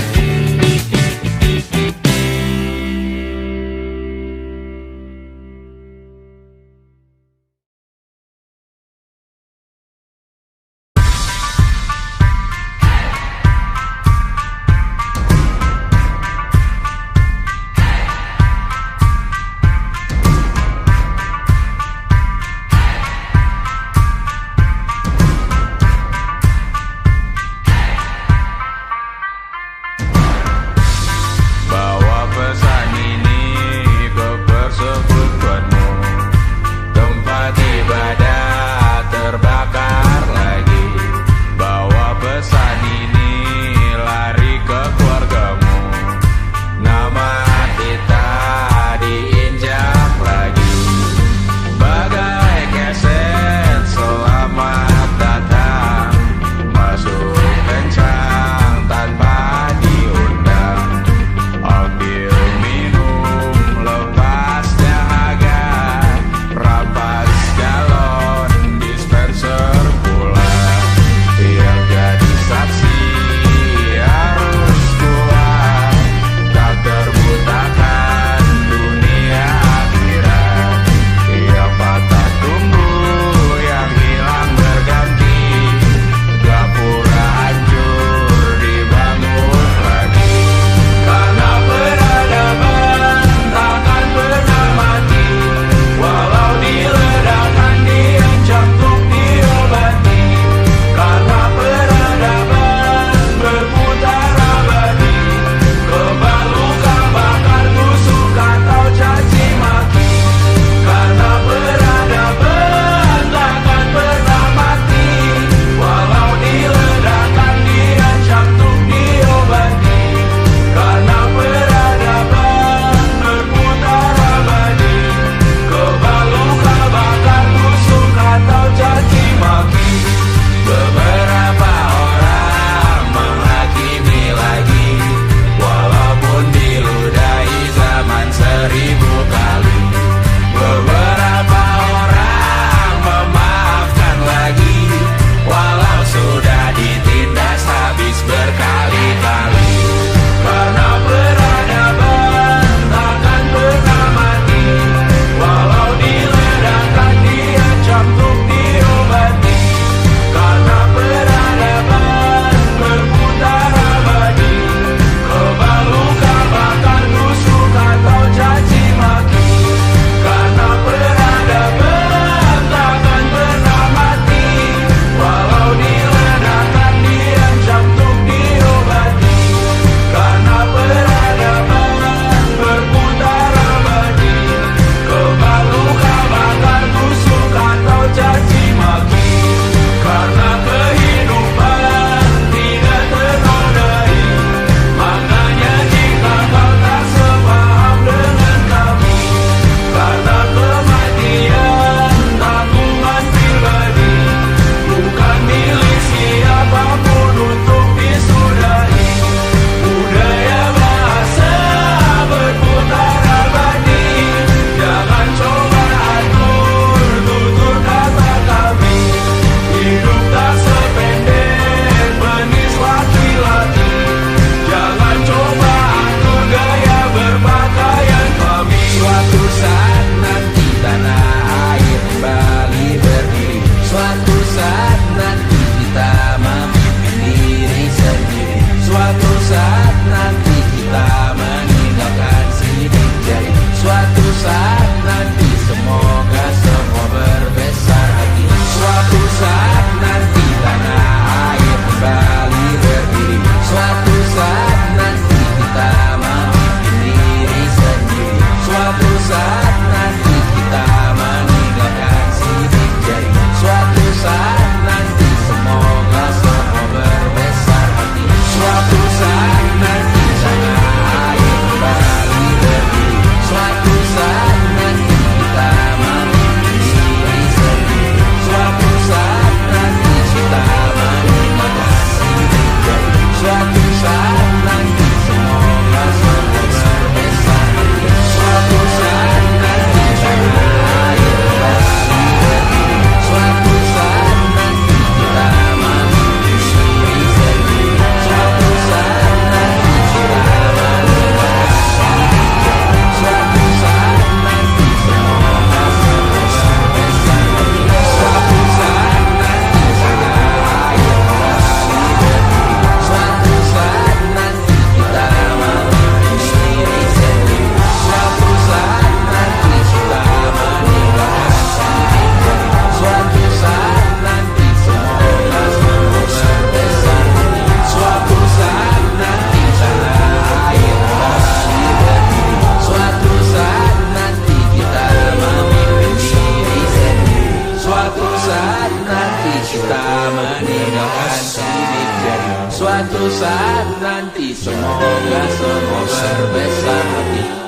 suatu saat nanti. Semoga semua berbesar hati.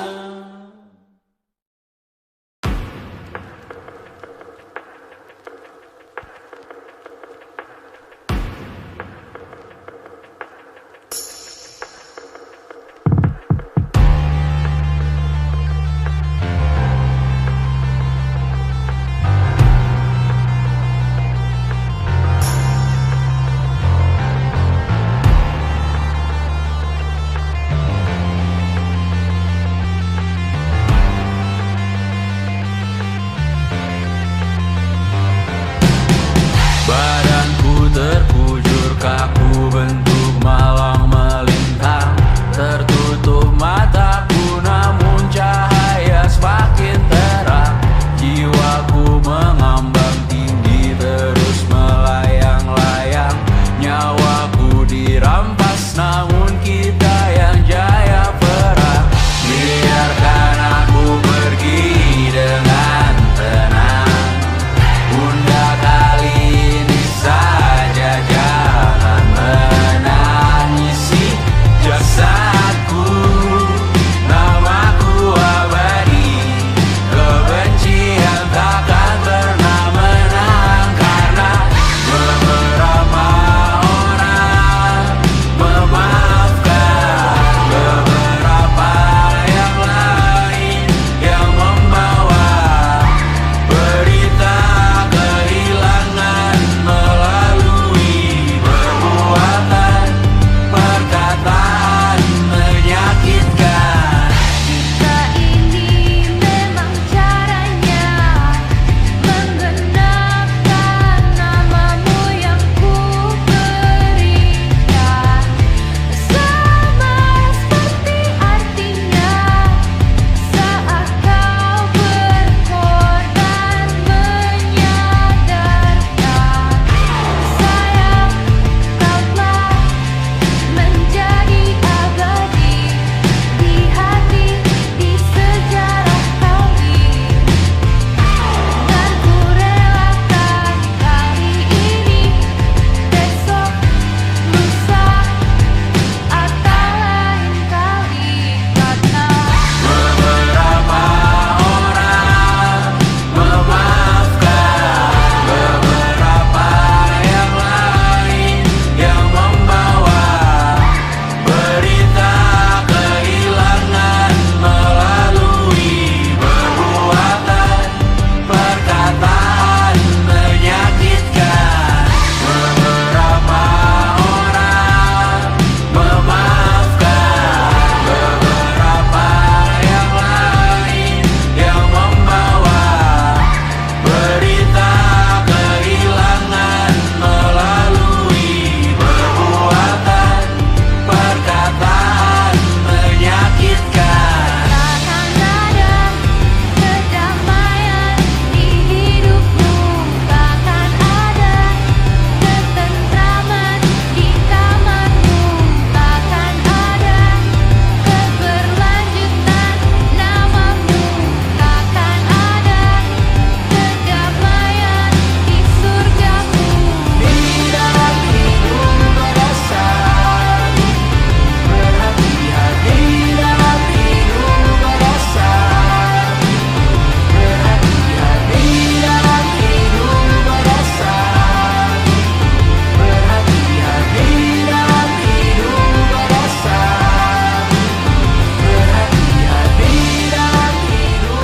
Badanku terkujur kaku bentuk malang melintang. Tertutup mataku namun cahaya semakin terang. Jiwaku mengambang tinggi terus melayang-layang. Nyawaku dirampas namun kita yang jaya perang. Biarkan aku pergi dengan tenang. Bunda kali ini saja jangan menangisi jasadku. Namaku abadi, kebencian takkan pernah menang. Karena beberapa orang memaafkan, beberapa yang lain yang membawa berita kehilangan melalui perbuatan, perkataan menyakitkan. Jika ini memang caranya menggenapkan namamu yang ku berikan, sama seperti artinya saat kau berkorban menyadarkan. Sayang, kau telah menjadi abadi di hati, di sejarah kami. Dan ku relakan kali ini, besok, lusa, atau lain kali. Karena Beberapa orang memaafkan, beberapa yang lain yang membawa berita kehilangan melalui perbuatan, perkataan menyakitkan. Beberapa orang memaafkan, beberapa yang lain yang membawa berita kehilangan melalui perbuatan, perkataan menyakitkan. takkan ada kedamaian di hidupmu, takkan ada ketentraman di kamarmu, takkan ada keberlanjutan namamu, takkan ada kedamaian di surgamu. Di dalam hidup berdasar, berhati-hati dalam hidup berdasar, berhati-hati dalam hidup berdasar, berhati-hati dalam hidup berdasar, berhati-hati dalam hidup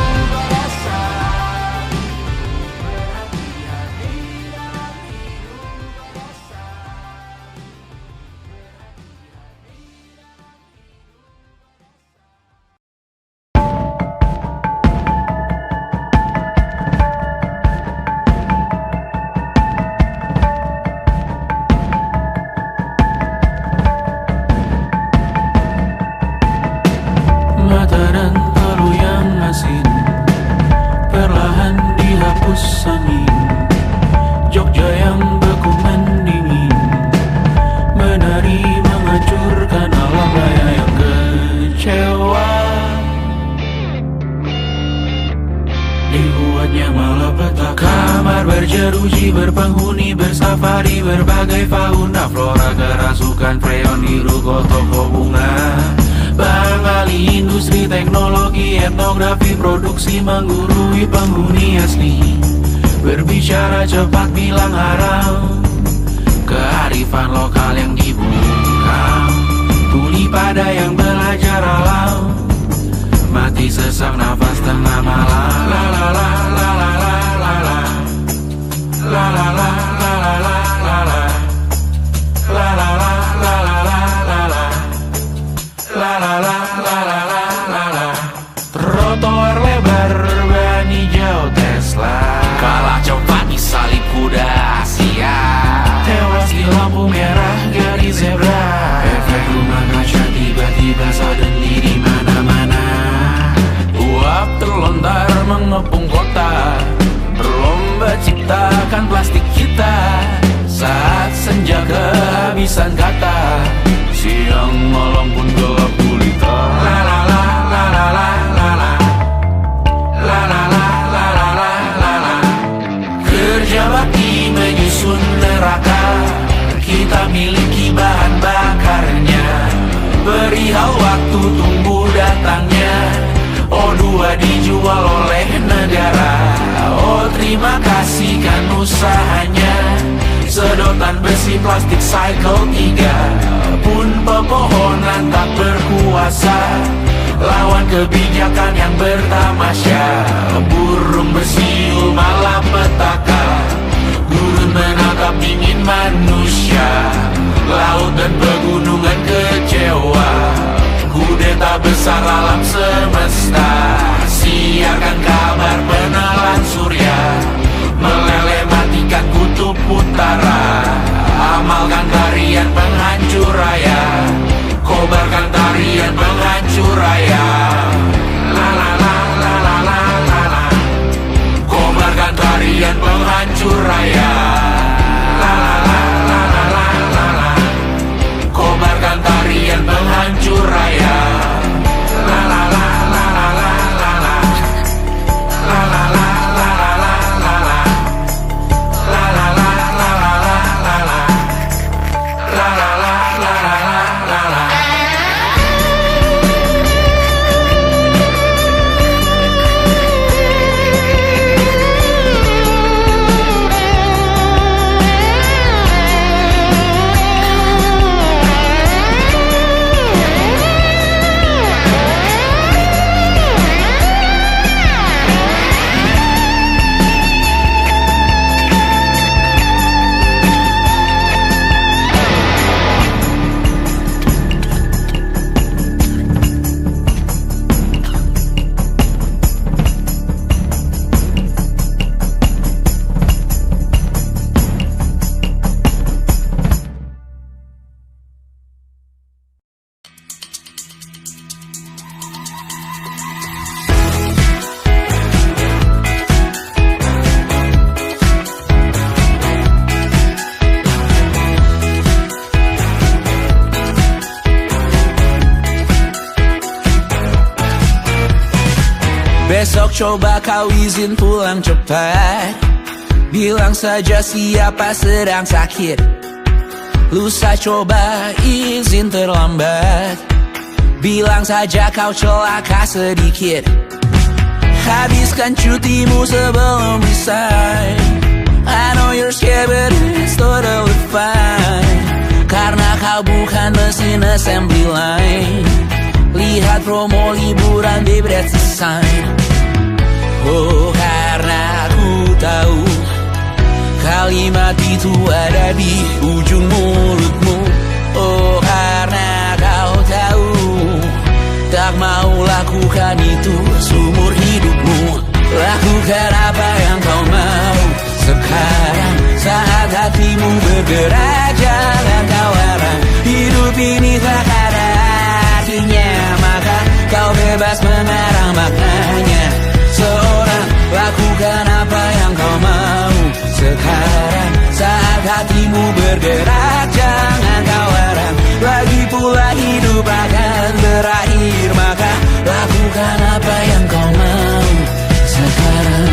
mata dan talu yang asin perlahan dihapus angin. Jogja yang beku mendingin, menari menghancurkan alam raya yang kecewa. dibuatnya malapetaka. Kamar berjeruji, berpenghuni, bersafari, berbagai fauna flora, kerasukan freon, biru, toko bunga. Bang Ali, industri, teknologi, etnografi, produksi menggurui penghuni asli. Berbicara cepat, bilang haram, kearifan lokal yang dibungkam. Tuli pada yang belajar alam, mati sesak nafas tengah malam. La la la la la la la la. La la la la la la la la. La la la la la la la la. La la la la la la la la. Trotoar lebar ban hijau Tesla, Kalah cepat di salib kuda Asia, tewas di lampu merah garis zebra. Efek rumah kaca tiba-tiba suddenly di mana-mana. uap terlontar mengepung kota, berlomba ciptakan plastik kita. Saat senja kehabisan kata, Siang malam pun gelap gulita. la la la la la la la la. La la la la la la la la. Kerja bakti menyusun neraka, kita miliki bahan bakarnya. Perihal waktu tunggu datangnya, O2 dijual oleh negara. Oh terima kasih kan usahanya. Sedotan besi plastik cycle 3 pun pepohonan tak berkuasa lawan kebijakan yang bertamasya. Burung bersiul malapetaka, gurun menangkap dingin manusia. Laut dan pegunungan kecewa, kudeta besar alam semesta. Siarkan kabar penelan surya, meleleh matikan kutub utara. Amalkan tarian penghancur raya, kobarkan tarian penghancur raya. La la la la la la la la. Kobarkan tarian penghancur raya. La la la la la la la la. Kobarkan tarian penghancur raya. La la la la la la la la. La la la la la la la la. La la la la la la la la. La la la la la la la la. Besok coba kau izin pulang cepat, bilang saja siapa sedang sakit. Lusa coba izin terlambat, bilang saja kau celaka sedikit. Habiskan cutimu sebelum resign. I know you're scared but it's totally fine, karena kau bukan mesin assembly line. Lihat promo liburan babe, that's a sign. Oh karena ku tahu kalimat itu ada di ujung mulutmu. Oh karena kau tahu tak mau lakukan itu seumur hidupmu. Lakukan apa yang kau mau sekarang, saat hatimu bergerak. Jangan kau larang, hidup ini tak ada artinya, maka kau bebas mengarang maknanya. Seorang lakukan apa yang kau mau sekarang, saat hatimu bergerak. Jangan kau larang, lagi pula hidup akan berakhir, maka lakukan apa yang kau mau sekarang.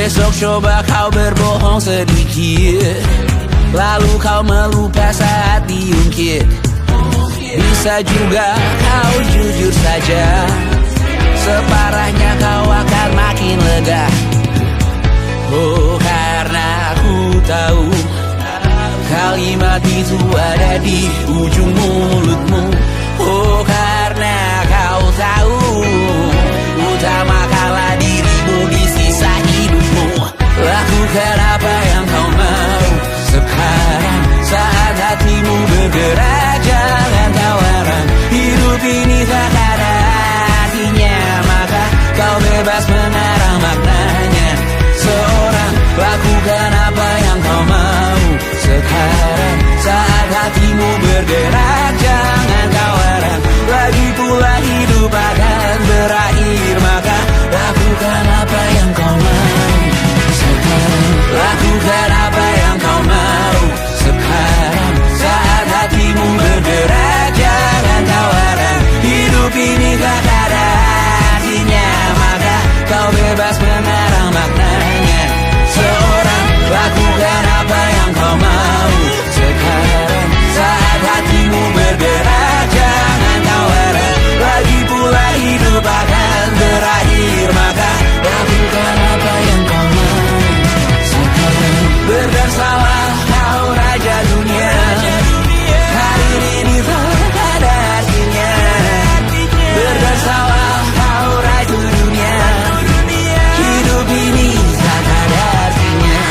Besok coba kau berbohong sedikit, lalu kau melupa saat diungkit. Bisa juga kau jujur saja, separahnya kau akan makin lega. Oh, karena aku tahu kalimat itu ada di ujung mulutmu. Oh, karena kau tahu utamakanlah dirimu di sisa hidupmu. Lakukan apa yang kau mau sekarang, saat hatimu bergerak. Jangan kau harap hidup ini tak ada artinya, maka kau bebas mengarang maknanya. Seorang lakukan apa yang kau mau sekarang, saat hatimu bergerak. Jangan kau harap lagi pula hidup akan berakhir, maka lakukan apa yang kau mau sekarang. Lakukan apa yang kau mau sekarang, saat hatimu bergerak. Jangan kau harap hidup ini tak ada artinya, maka kau bebas mengarang maknanya. Seorang lakukan apa yang kau mau sekarang, saat hatimu bergerak. Jangan kau harap lagi pula hidup akan berakhir, maka lakukan apa yang kau mau sekarang. Berdansalah kau raja dunia, hari ini tak ada artinya. Berdansalah kau raja dunia, hidup ini tak ada artinya.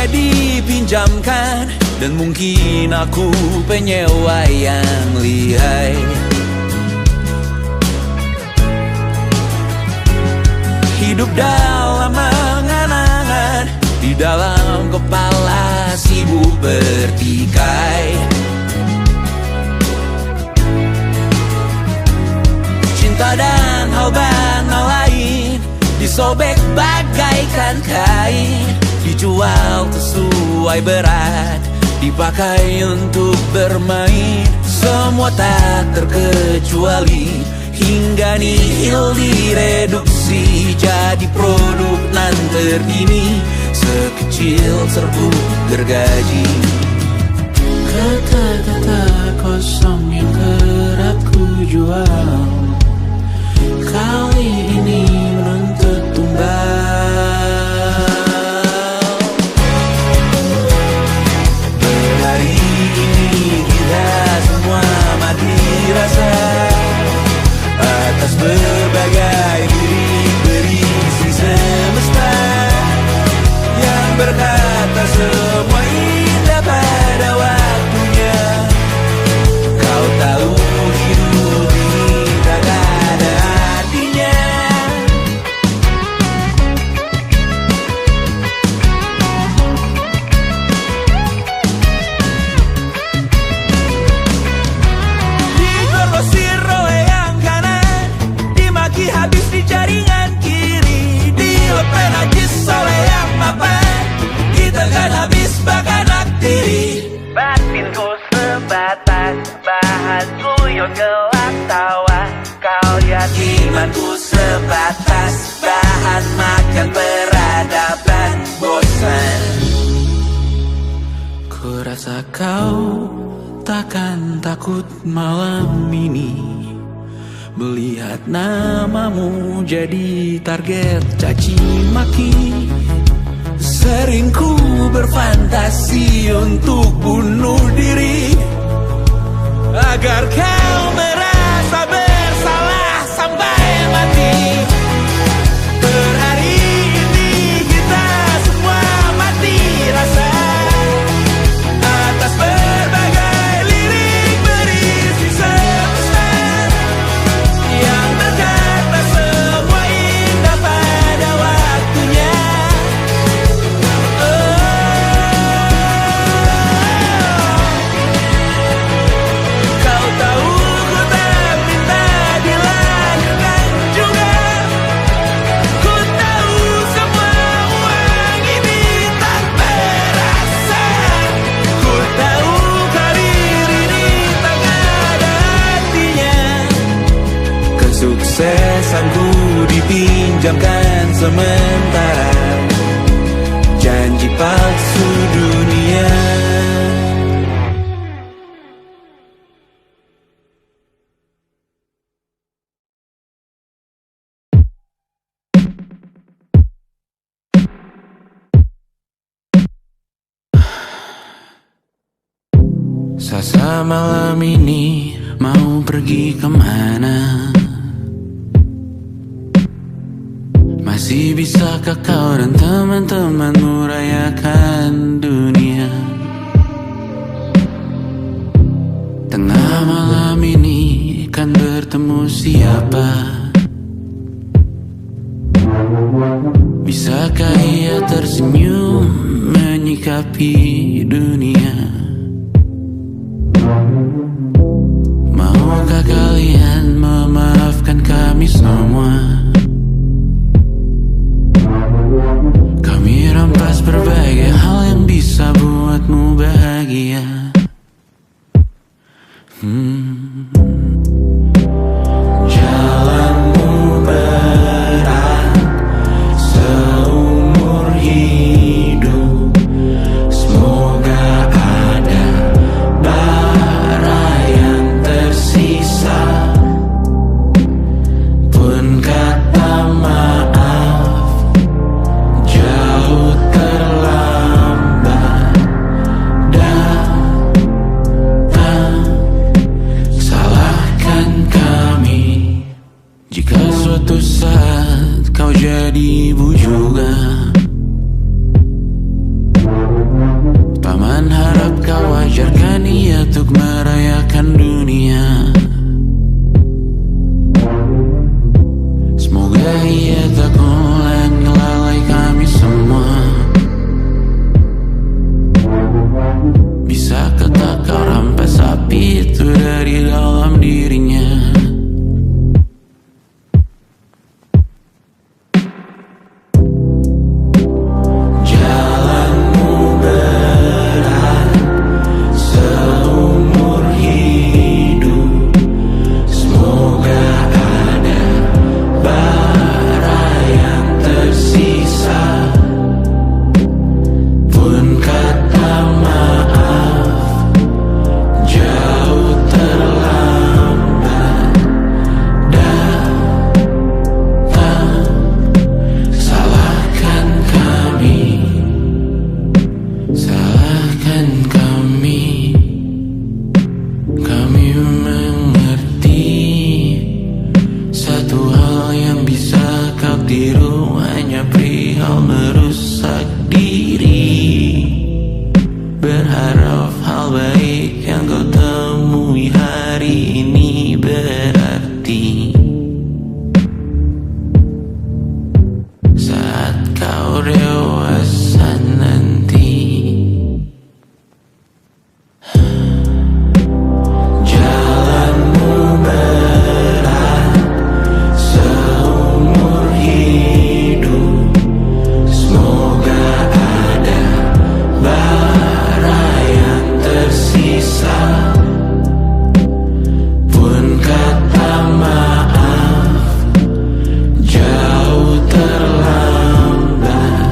Dipinjamkan, dan mungkin aku penyewa yang lihai. Hidup dalam angan-angan, di dalam kepala sibuk bertikai. Cinta dan hal banal lain disobek bagaikan kain, dijual sesuai berat, dipakai untuk bermain. Semua tak terkecuali, hingga nihil direduksi jadi produk nan terkini, sekecil serbuk gergaji. Kata-kata kosong yang kerap ku jual, kali ini menuntut tumbal. Hari ini kita semua mati rasa atas berbagai lirik berisi semesta yang berkata semua indah pada waktunya. Kau tahu hidup ini tak ada artinya. Habis di jaringan kiri, dilepen najis oleh yang mapan, kita kan habis bakanak diri. Batinku sebatas bahan guyon gelak tawa, kau lihat imanku sebatas bahan makan peradaban bosan. Ku rasa kau takkan takut malam ini melihat namamu jadi target caci maki. Sering ku berfantasi untuk bunuh diri, agar kau merasa bersalah sampai mati. Per hari dipinjamkan sementara, janji palsu dunia. Sasa malam ini mau pergi kemana? Masih bisakah kau dan teman-temanmu rayakan dunia? Tengah malam ini kan bertemu siapa? Bisakah ia tersenyum menyikapi dunia? Maukah kalian memaafkan kami semua? Kami rampas berbagai hal yang bisa buatmu bahagia. Jalanmu berat seumur hidup, semoga ada bara yang tersisa. Pun kata maaf jauh terlambat datang. Salahkan kami jika suatu saat kau jadi ibu juga. Paman harap kau ajarkan ia untuk merayakan dunia. Semoga ia tak ulangi lalai kami semua. Bisakah tak kau rampas api itu dari dalam dirinya? Jalanmu berat seumur hidup, semoga ada bara yang tersisa. Pun kata maaf jauh terlambat datang. Salahkan kami, salahkan kami. Kami mengerti satu hal yang bisa kau tiru hanya perihal merusak diri. Berharap hal baik yang kau temui hari ini berarti saat kau dewasa nanti. Jalanmu berat seumur hidup, semoga ada bara yang tersisa. Pun kata maaf jauh terlambat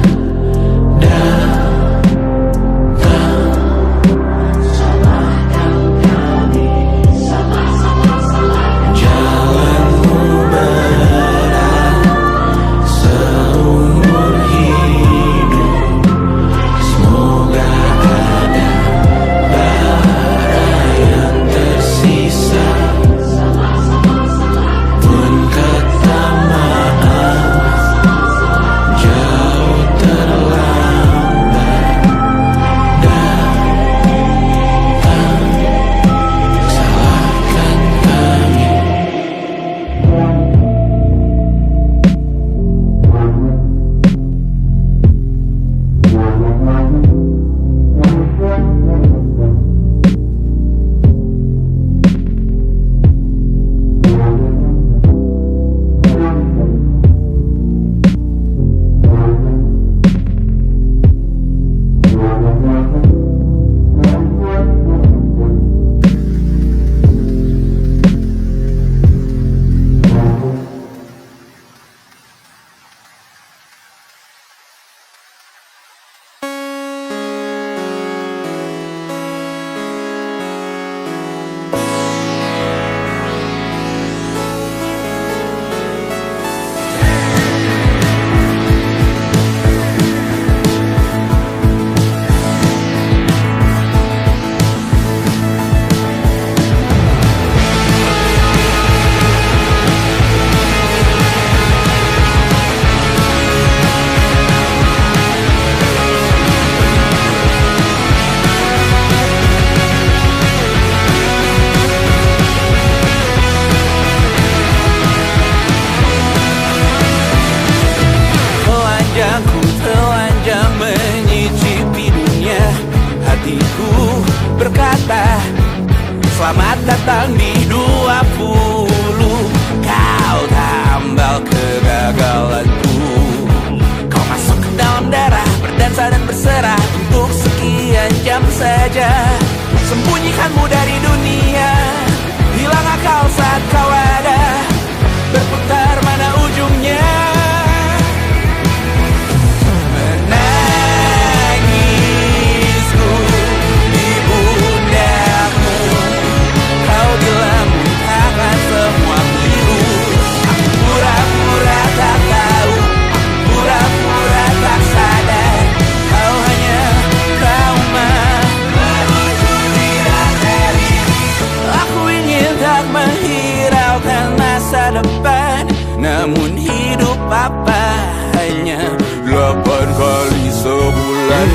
Selamat datang di 20. Kau tambal kegagalanku. Kau masuk ke dalam darah, berdansa dan berserah untuk sekian jam saja. Sembunyikanmu dari dunia, hilang akal saat kau ada. Berputar mana ujungnya. Menangisku di pundakmu. Kau bilang bukan semua biru. Aku pura-pura tak tahu, pura-pura tak sadar. Kau hanya trauma. Aku ingin tak menghiraukan masa depan, namun hidup apa hanya 8 kali sebulan.